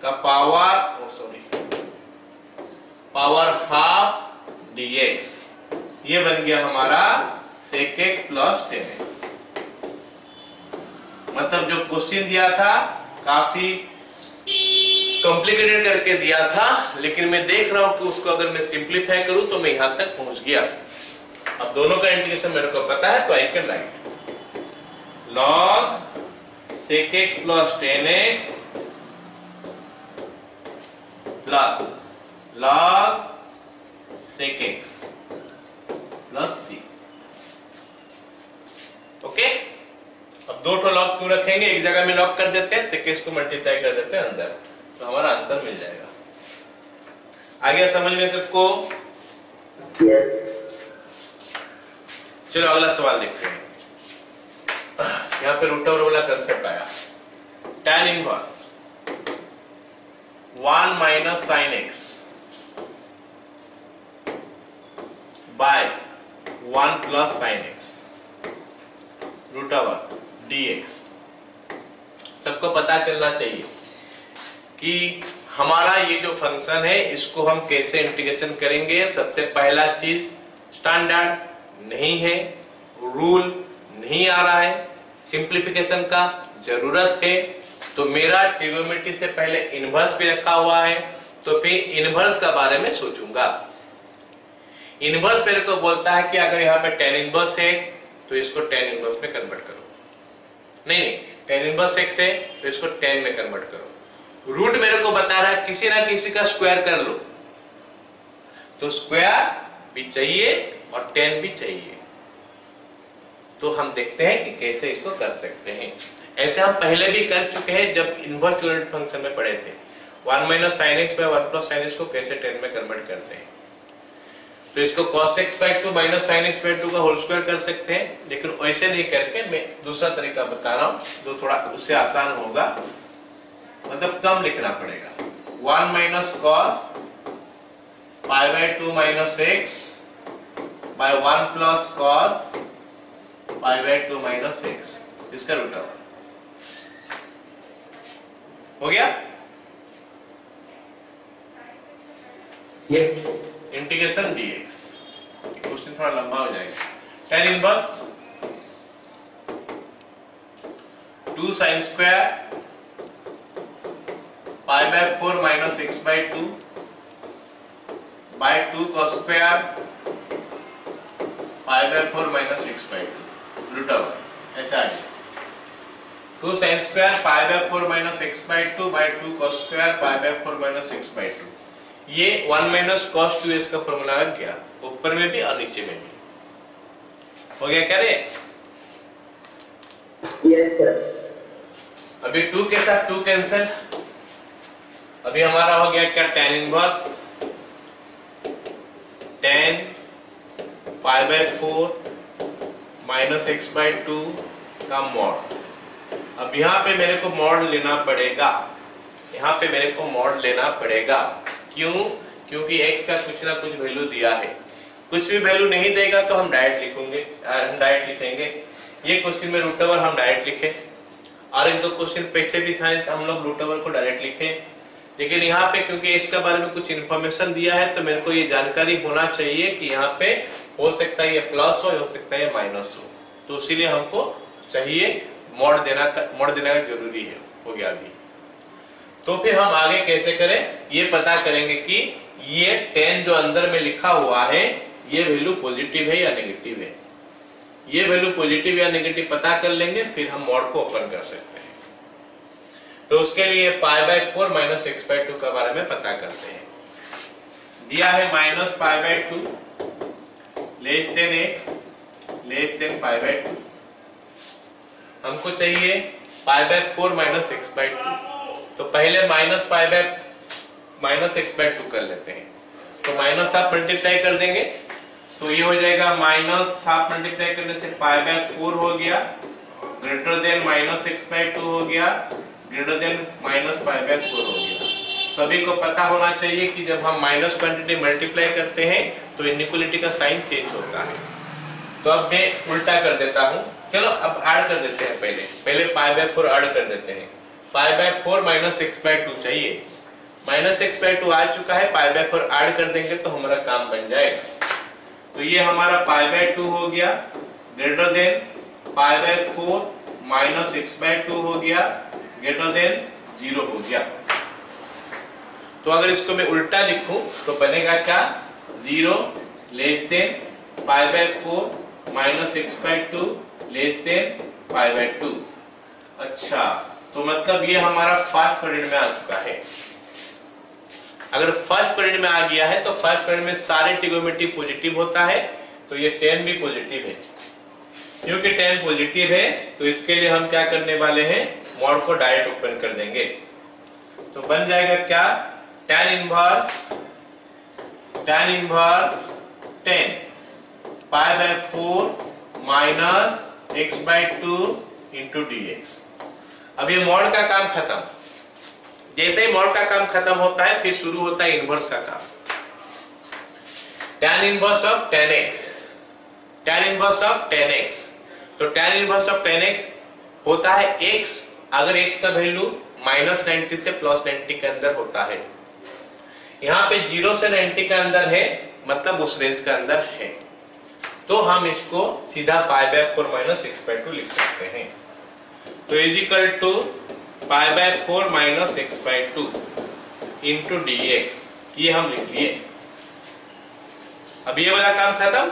का पावर हाफ dx, ये बन गया हमारा sec x प्लस 10x। मतलब जो क्वेश्चन दिया था काफी कॉम्प्लिकेटेड करके दिया था, लेकिन मैं देख रहा हूं कि उसको अगर मैं सिंप्लीफाई करूं तो मैं यहां तक पहुंच गया। अब दोनों का इंटीग्रेशन मेरे को पता है तो I can write log sec x plus 10x plus log sec x plus c। Okay, अब 2 तो लॉग क्यों रखेंगे, एक जगह में लॉग कर देते हैं, sec x को मल्टीप्लाई कर देते हैं अंदर, तो हमारा आंसर मिल जाएगा। आगे समझ में सबको? Yes. चलो अगला सवाल देखते हैं। यहाँ पे रूट ओवर वाला कंसेप्ट आया, tan inverse 1 minus sine x by 1 plus sine x root over dx। सबको पता चलना चाहिए कि हमारा ये जो फंक्शन है इसको हम कैसे इंटीग्रेशन करेंगे। सबसे पहला चीज स्टैंडर्ड नहीं है, रूल नहीं आ रहा है, सिंप्लीफिकेशन का जरूरत है। तो मेरा ट्रिग्नोमेट्री से पहले इनवर्स भी रखा हुआ है, तो फिर इनवर्स का बारे में सोचूंगा। इनवर्स मेरे को बोलता है कि अगर यहाँ पे tan इनवर्स है तो इसको tan इनवर्स में कन्वर्ट करो, नहीं tan इनवर्स x है तो इसको tan में कन्वर्ट करो। रूट मेरे को बता रहा है किसी ना किसी का स्क्वायर कर लो, तो स्क्वायर भी चाहिए और tan भी चाहिए। तो हम देखते हैं कि कैसे इसको कर सकते हैं। ऐसे हम पहले भी कर चुके हैं जब इनवर्स यूनिट फंक्शन में पढ़े थे। 1 minus sine x by 1 plus sine x को कैसे 10 में कन्वर्ट करते हैं। तो इसको cos x by 2 minus sine x by 2 का होल स्क्वायर कर सकते हैं, लेकिन वैसे नहीं करके मैं दूसरा तरीका बता रहा हूँ जो थोड़ा उससे आसान होगा, मतलब कम लिखना पड़ेगा। 1 minus cos pi by 2 minus x by 1 plus cos pi by 2 minus x, इसका रूट ओवर हो गया। Yes. Integration dx। क्वेश्चन थोड़ा लंबा हो जाएगा। tan inverse 2 sin square pi by 4 minus x by 2 by 2 cos square pi by 4 minus x by 2 root over ऐसा आ गया। 2 sin square pi by 4 minus x by 2 by 2 cos square pi by 4 minus x by 2। ये 1 minus cos 2s का formula लग गया, ऊपर में भी और नीचे में भी हो गया। क्या रे? Yes, sir. अभी 2 के साथ 2 कैंसिल, अभी हमारा हो गया क्या, tan inverse tan pi by 4 minus x by 2 का मॉड। अब यहाँ पे मेरे को मॉड लेना पड़ेगा, यहाँ पे मेरे को मॉड लेना पड़ेगा। क्यों? क्योंकि x का कुछ ना कुछ वैल्यू दिया है। कुछ भी वैल्यू नहीं देगा तो हम डायरेक्ट लिखेंगे। ये क्वेश्चन में रूट ओवर हम डायरेक्ट लिखे, और इन दो क्वेश्चन पीछे भी शायद हम लोग रूट ओवर को डायरेक्ट लिखे, लेकिन यहाँ पे क्योंकि इसके बारे में कुछ इन्फॉर्मेशन दिया है तो मेरे को ये जानकारी होना चाहिए कि यहाँ पे हो सकता है ये प्लस हो सकता है ये माइनस हो, तो इसीलिए हमको चाहिए मोड़ देना का जरूरी है। हो गया अभी। तो फिर हम आगे कैसे करें, ये पता करेंगे कि ये 10 जो अंदर में लिखा हुआ है ये वैल्यू पॉजिटिव है या नेगेटिव है। ये वैल्यू पॉजिटिव या नेगेटिव पता कर लेंगे, फिर हम मोड को ओपन कर सकते हैं। तो उसके लिए π/4 - x/2 के बारे में पता करते हैं। दिया है -π/2 x π/2। हमको चाहिए π/4 - x/2। तो पहले -π/-x/2 कर लेते हैं। तो माइनस हाफ मल्टीप्लाई कर देंगे, तो ये हो जाएगा माइनस हाफ मल्टीप्लाई करने से π/4 हो गया, ग्रेटर देन -x/2 हो गया, ग्रेटर देन -π/4 हो गया। सभी को पता होना चाहिए कि जब हम माइनस क्वांटिटी मल्टीप्लाई करते हैं तो इनइक्वालिटी का साइन चेंज होता है। तो अब मैं उल्टा कर देता हूं। चलो अब ऐड कर देते हैं, पहले π/4 ऐड कर देते हैं। π/4 - x/2 चाहिए, -x/2 आ चुका है, π/4 ऐड कर देंगे तो हमारा काम बन जाएगा। तो ये हमारा π/2 हो गया, ग्रेटर देन π/4 - x/2 हो गया, ग्रेटर देन 0 हो गया। तो अगर इसको मैं उल्टा लिखूं तो बनेगा क्या, 0 < π/4 - x/2 π/2। अच्छा, तो मतलब ये हमारा फर्स्ट पीरियड में आ चुका है। अगर फर्स्ट पीरियड में आ गया है तो फर्स्ट पीरियड में सारे ट्रिगोनोमेट्री पॉजिटिव होता है, तो ये 10 भी पॉजिटिव है। क्योंकि 10 पॉजिटिव है तो इसके लिए हम क्या करने वाले हैं, मॉड को डायरेक्ट ओपन कर देंगे। तो बन जाएगा क्या, tan इनवर्स 10 π/4 - x/2 * dx। अब ये मॉड का काम खत्म। जैसे ही मॉड का काम खत्म होता है फिर शुरू होता है इनवर्स का काम। tan inverse of 10x, tan inverse of 10x। तो tan इनवर्स ऑफ 10x होता है x अगर x का वैल्यू -90 से +90 के अंदर होता है। यहाँ पे 0 से 90 के अंदर है, मतलब उस रेंज के अंदर है, तो हम इसको सीधा π/4 - x/2 लिख सकते हैं। तो is equal to π/4 - x/2 * dx, ये हम लिख लिए। अब ये वाला काम खत्म।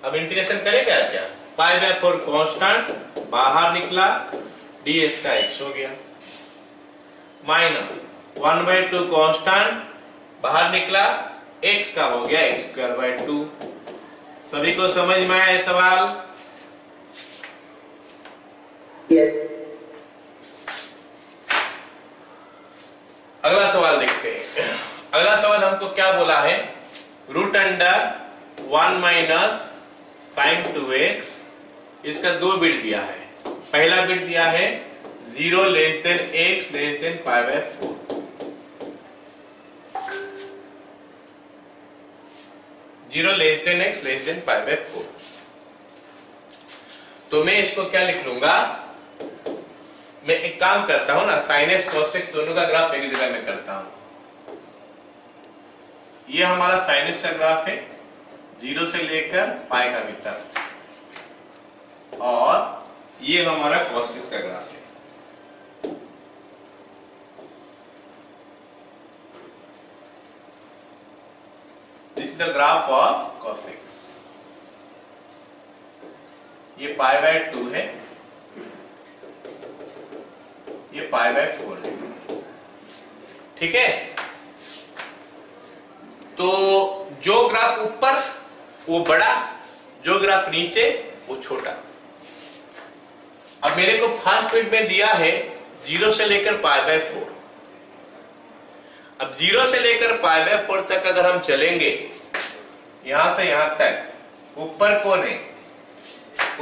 अब इंटीग्रेशन करेंगे क्या, π/4 कांस्टेंट बाहर निकला, ds का x हो गया, -1/2 कांस्टेंट बाहर निकला, x का हो गया x²/2। सभी को समझ में आया सवाल? Yes. अगला सवाल देखते हैं। अगला सवाल हमको क्या बोला है, √1 - sin 2x, इसका 2 बिट दिया है। पहला बिट दिया है 0 < x π/4। x π/4। तो मैं इसको क्या लिख लूंगा, मैं एक काम करता हूं ना, sin x cos x दोनों का ग्राफ एक जगह में करता हूं। ये हमारा sin x का ग्राफ है 0 से लेकर π का भीतर, और ये हमारा cos x का ग्राफ है। This is the graph of cos x। ये π/2 है, ये π/4 है, ठीक है। तो जो ग्राफ ऊपर वो बड़ा, जो ग्राफ नीचे वो छोटा। अब मेरे को फर्स्ट बिट में दिया है 0 से लेकर π/4। अब 0 से लेकर π/4 तक अगर हम चलेंगे, यहां से यहां तक, ऊपर कौन है,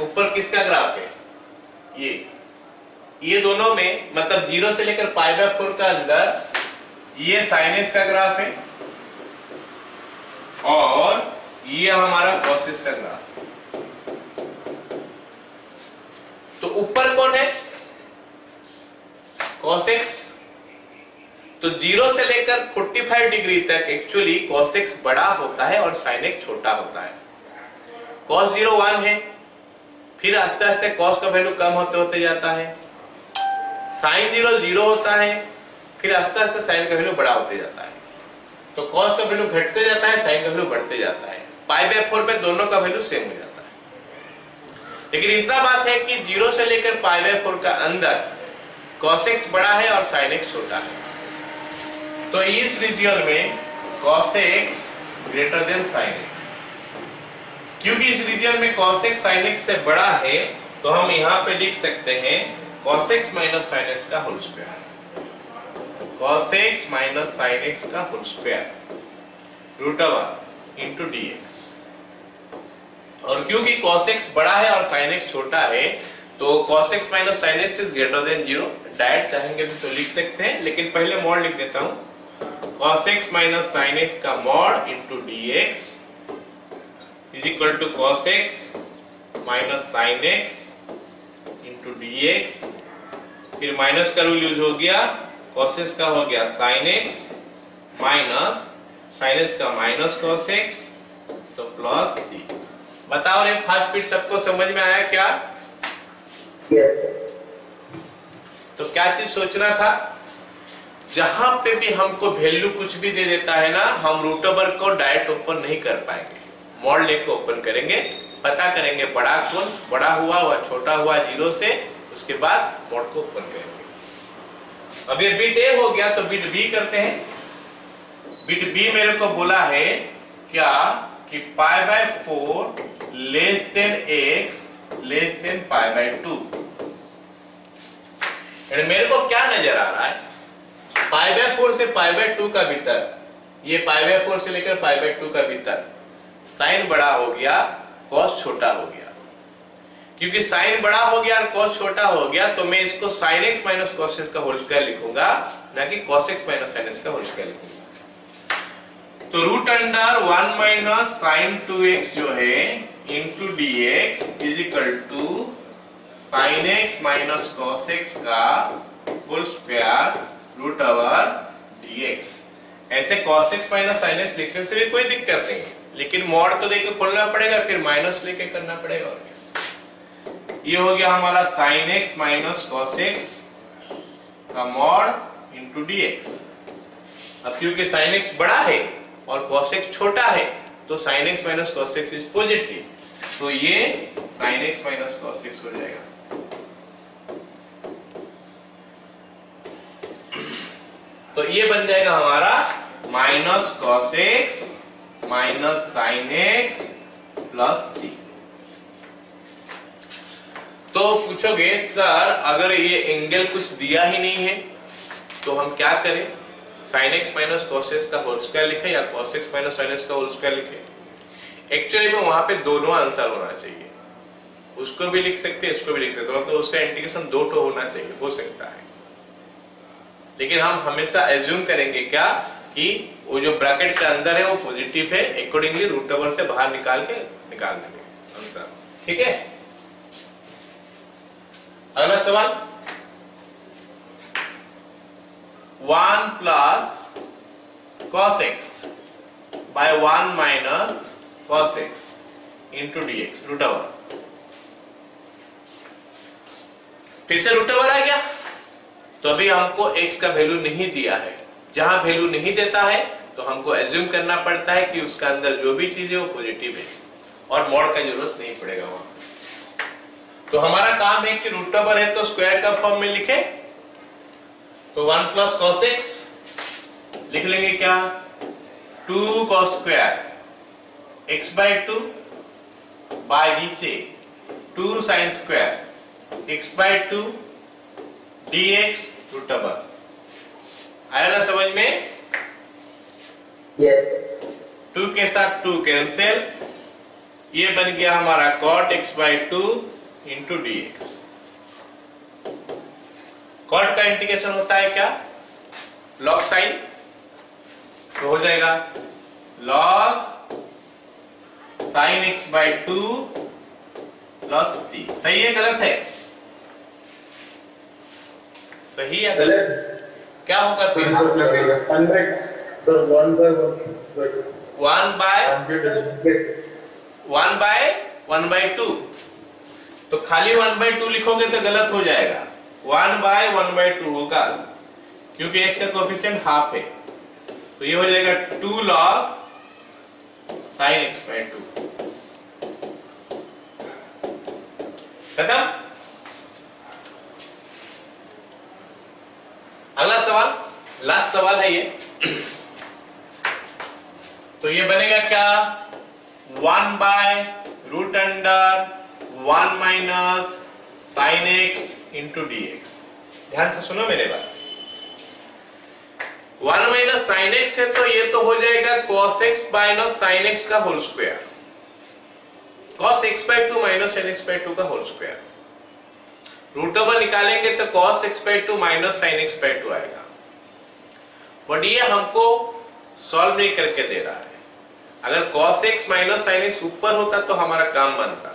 ऊपर किसका ग्राफ है, ये दोनों में, मतलब 0 से लेकर π/4 का अंदर ये sin x का ग्राफ है, और ये हमारा cos x का ग्राफ है। तो ऊपर कौन है, cos x। तो 0 से लेकर 45 डिग्री तक एक्चुअली cos x बड़ा होता है और sin x छोटा होता है। cos 0 1 है, फिर आस्ते आस्ते cos का वैल्यू कम होते होते जाता है, sin 0 0 होता है, फिर आस्ते आस्ते sin का वैल्यू बड़ा होते जाता है। तो cos का वैल्यू घटते जाता है, sin का वैल्यू बढ़ते जाता है। पाई बाय 4 पे दोनों का वैल्यू सेम हो जाता है। लेकिन इतना बात है कि 0 से लेकर पाई बाय 4 का अंदर cos x बड़ा है और sin x छोटा है। तो इस रीजियन में cos x greater than sin x, क्योंकि इस रीजियन में cos x sin x से बड़ा है, तो हम यहाँ पे लिख सकते हैं cos x minus sin x का whole square, cos x minus sin x का whole square root over into dx। और क्योंकि cos x बड़ा है और sin x छोटा है, तो cos x minus sin x is greater than 0। Direct चाहेंगे तो लिख सकते हैं, लेकिन पहले मॉड लिख देता हूँ। cos x minus sin x का mod into dx is equal to cos x minus sin x into dx, फिर माइनस का रूल यूज हो गया, cos x का हो गया sin x minus sin x का माइनस cos x, तो प्लस c। बताओ रे फर्स्ट बिट सबको समझ में आया क्या? Yes, sir. तो क्या चीज सोचना था, जहां पे भी हमको वैल्यू कुछ भी दे देता है ना, हम रूट ओवर को डायरेक्ट ओपन नहीं कर पाएंगे, मॉड लेके ओपन करेंगे, पता करेंगे बड़ा कौन बड़ा हुआ व छोटा हुआ 0 से, उसके बाद मॉड को ओपन करेंगे। अब ये बिट ए हो गया, तो बिट बी करते हैं। बिट बी मेरे को बोला है क्या कि पाई by 4 less than x less than pi by 2। मेरे को क्या नजर आ रहा है, पाई बाय 4 से पाई बाय 2 का भीतर, ये पाई बाय 4 से लेकर पाई बाय 2 का भीतर साइन बड़ा हो गया, cos छोटा हो गया। क्योंकि साइन बड़ा हो गया और cos छोटा हो गया, तो मैं इसको sin x minus cos x का होल स्क्वायर लिखूंगा, ना कि cos x minus sin x का होल स्क्वायर लिखूंगा। तो root under 1 minus sin 2x जो है into dx is equal to sin x minus cos x का whole square root over dx। ऐसे cos x minus sin x लिखने से भी कोई दिक्कत नहीं, लेकिन मॉड तो देके खोलना पड़ेगा, फिर माइनस लेके करना पड़ेगा। और क्या, ये हो गया हमारा sin x minus cos x का मॉड इंटू dx। अब क्योंकि sin x बड़ा है और cos x छोटा है, तो sin x minus cos x is positive, तो ये sin x minus cos x हो जाएगा। तो ये बन जाएगा हमारा minus cos x minus sin x plus c। तो पूछोगे सर अगर ये एंगल कुछ दिया ही नहीं है तो हम क्या करें, sin x minus cos x का होल स्क्वायर लिखे या cos x minus sin x का होल स्क्वायर लिखे? एक्चुअली में वहां पे दोनों आंसर होना चाहिए, उसको भी लिख सकते हैं, इसको भी लिख सकते हैं, मतलब उसका इंटीग्रेशन दो ठो होना चाहिए, हो सकता है। लेकिन हम हमेशा एज्यूम करेंगे क्या कि वो जो ब्रैकेट के अंदर है वो पॉजिटिव है, अकॉर्डिंगली रूट ओवर से बाहर निकाल देंगे आंसर। ठीक है, अगला सवाल 1 plus cos x by 1 minus cos x into dx root over. फिर से रूट ओवर आ गया, तो अभी हमको x का वैल्यू नहीं दिया है। जहां वैल्यू नहीं देता है तो हमको एज्यूम करना पड़ता है कि उसका अंदर जो भी चीज है वो पॉजिटिव है और मॉड का जरूरत नहीं पड़ेगा वहां। तो हमारा काम है कि रूट ओवर है तो स्क्वायर का फॉर्म में लिखे, तो 1 प्लस cos x लिख लेंगे क्या, 2 cos square x by 2 by नीचे 2 sin square x by 2 dx root over. आया ना समझ में? Yes. 2 के साथ 2 कैंसिल, ये बन गया हमारा cot x by 2 into dx। cot का इंटीग्रेशन होता है क्या, log साइन, तो हो जाएगा log sin x by 2 plus c। सही है गलत है? सही है गलत? क्या होगा फिर? 100 सर 1 बाय 1 1 बाय 100 1 बाय 1/2। तो खाली 1/2 लिखोगे तो गलत हो जाएगा, 1/1/2 होगा, क्योंकि x का कोएफिशिएंट हाफ है। तो ये हो जाएगा 2 log sin x/2। खत्म। अगला सवाल, लास्ट सवाल है ये। तो ये बनेगा क्या, 1/√1 minus sin x into dx। ध्यान से सुनो मेरे बात। 1 माइनस sin x है तो ये तो हो जाएगा cos x minus sin x का whole square, cos x/2 minus sin x/2 का होल स्क्वायर। रूट ओवर निकालेंगे तो cos x/2 minus sin x/2 आएगा। बट ये हमको सॉल्व नहीं करके दे रहा है। अगर cos x minus sin x ऊपर होता तो हमारा काम बनता।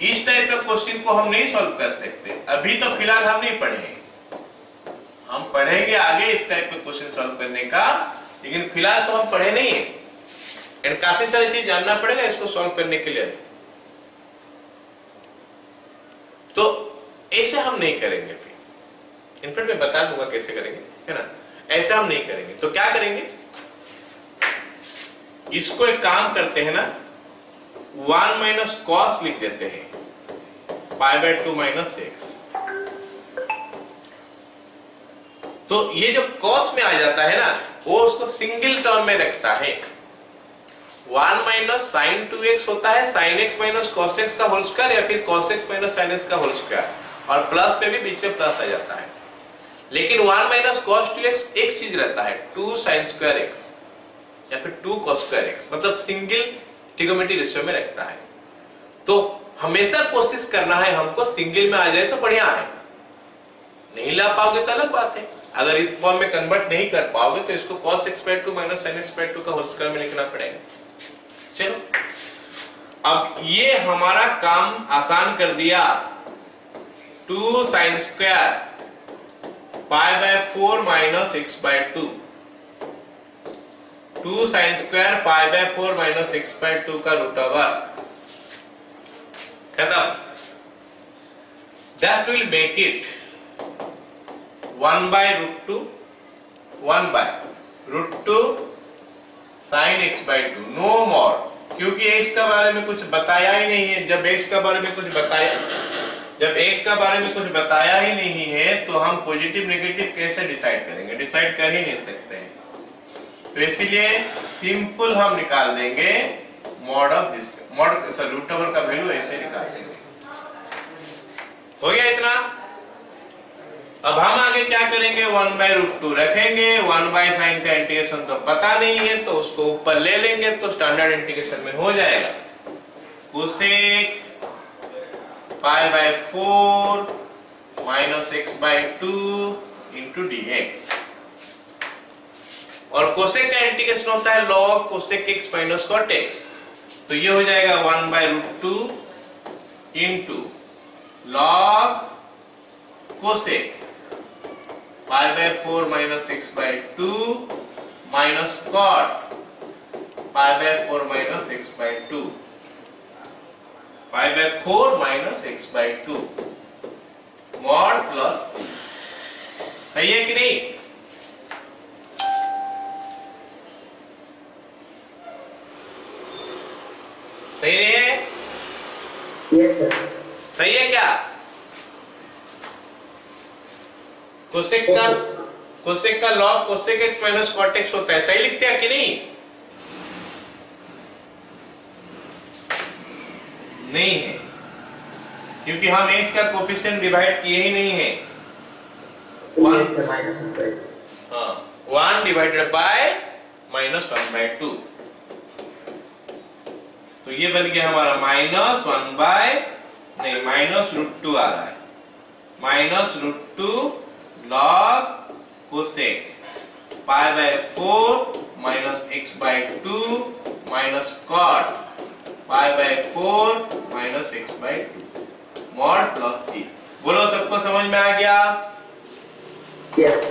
इस टाइप का क्वेश्चन को हम नहीं सॉल्व कर सकते, अभी तो फिलहाल हम नहीं पढ़े, हम पढ़ेंगे आगे इस टाइप का क्वेश्चन सॉल्व करने का, लेकिन फिलहाल तो हम पढ़े नहीं है। एंड काफी सारी चीज जानना पड़ेगा इसको सॉल्व करने के लिए। तो ऐसे हम नहीं करेंगे, फिर इनफैक्ट मैं बता दूंगा कैसे करेंगे, है ना। ऐसा हम नहीं करेंगे तो क्या करेंगे, इसको एक काम करते हैं ना, 1 माइनस कॉस लिख देते हैं, π/2 माइनस x। तो ये जो कॉस में आ जाता है ना, वो उसको सिंगल टर्म में रखता है। 1 माइनस साइन 2x होता है sin x minus cos x का होल स्क्वायर, या फिर cos x minus sin x का होल स्क्वायर, और प्लस पे भी बीच में प्लस आ जाता है। लेकिन 1 माइनस cos 2x एक चीज रहता है, 2 sin स्क्वायर x या फिर 2 cos स्क्वायर x, मतलब सिंगल ट्रिगोनोमेट्री रेशियो में रखता है। तो हमेशा कोशिश करना है हमको सिंगल में आ जाए तो बढ़िया है, नहीं ला पाओगे तो अलग बात है। अगर इस फॉर्म में कन्वर्ट नहीं कर पाओगे तो इसको cos x/2 minus sin x/2 का होल स्क्वायर में लिखना पड़ेगा। चलो, अब ये हमारा काम आसान कर दिया। 2 sin square π/4 minus x/2, 2 sin square π/4 minus x/2 का रूट ओवर, खत्म। That will make it 1/√2 1/√2 sin x/2, no more, क्योंकि x का बारे में कुछ बताया ही नहीं है। जब x का बारे में कुछ बताया ही नहीं है तो हम पॉजिटिव नेगेटिव कैसे डिसाइड करेंगे, डिसाइड कर ही नहीं सकते हैं। तो इसीलिए सिंपल हम निकाल देंगे mod of this, root over का वैल्यू ऐसे निकाल देंगे। हो गया इतना। अब हम आगे क्या करेंगे, 1/√2 रखेंगे। 1/sin का इंटीग्रेशन तो पता नहीं है तो उसको ऊपर ले लेंगे तो स्टैंडर्ड इंटीग्रेशन में हो जाएगा। Cosec π/4 minus x/2 into dx, और कोसेक का इंटीग्रेशन होता है log cosec x minus cot x। तो ये हो जाएगा 1/√2 into log cosec π/4 minus x/2 minus cot π/4 minus x/2, π/4 minus x/2 mod plus c। सही है कि नहीं? सही नहीं है? Yes, sir. सही है क्या? कोसेक का log cosec x minus cot x होता है, सही लिखते हैं कि नहीं? नहीं है, क्योंकि हम x का कोफिशिएंट डिवाइड किए ही नहीं है। Yes, sir. -1/2. हाँ, 1 डिवाइडेड बाय -1/2। तो ये बन गया हमारा -√2 आ रहा है, -√2 log cosec π/4 minus x/2 minus cot π/4 minus x/2 mod plus c। बोलो, सबको समझ में आ गया? Yes.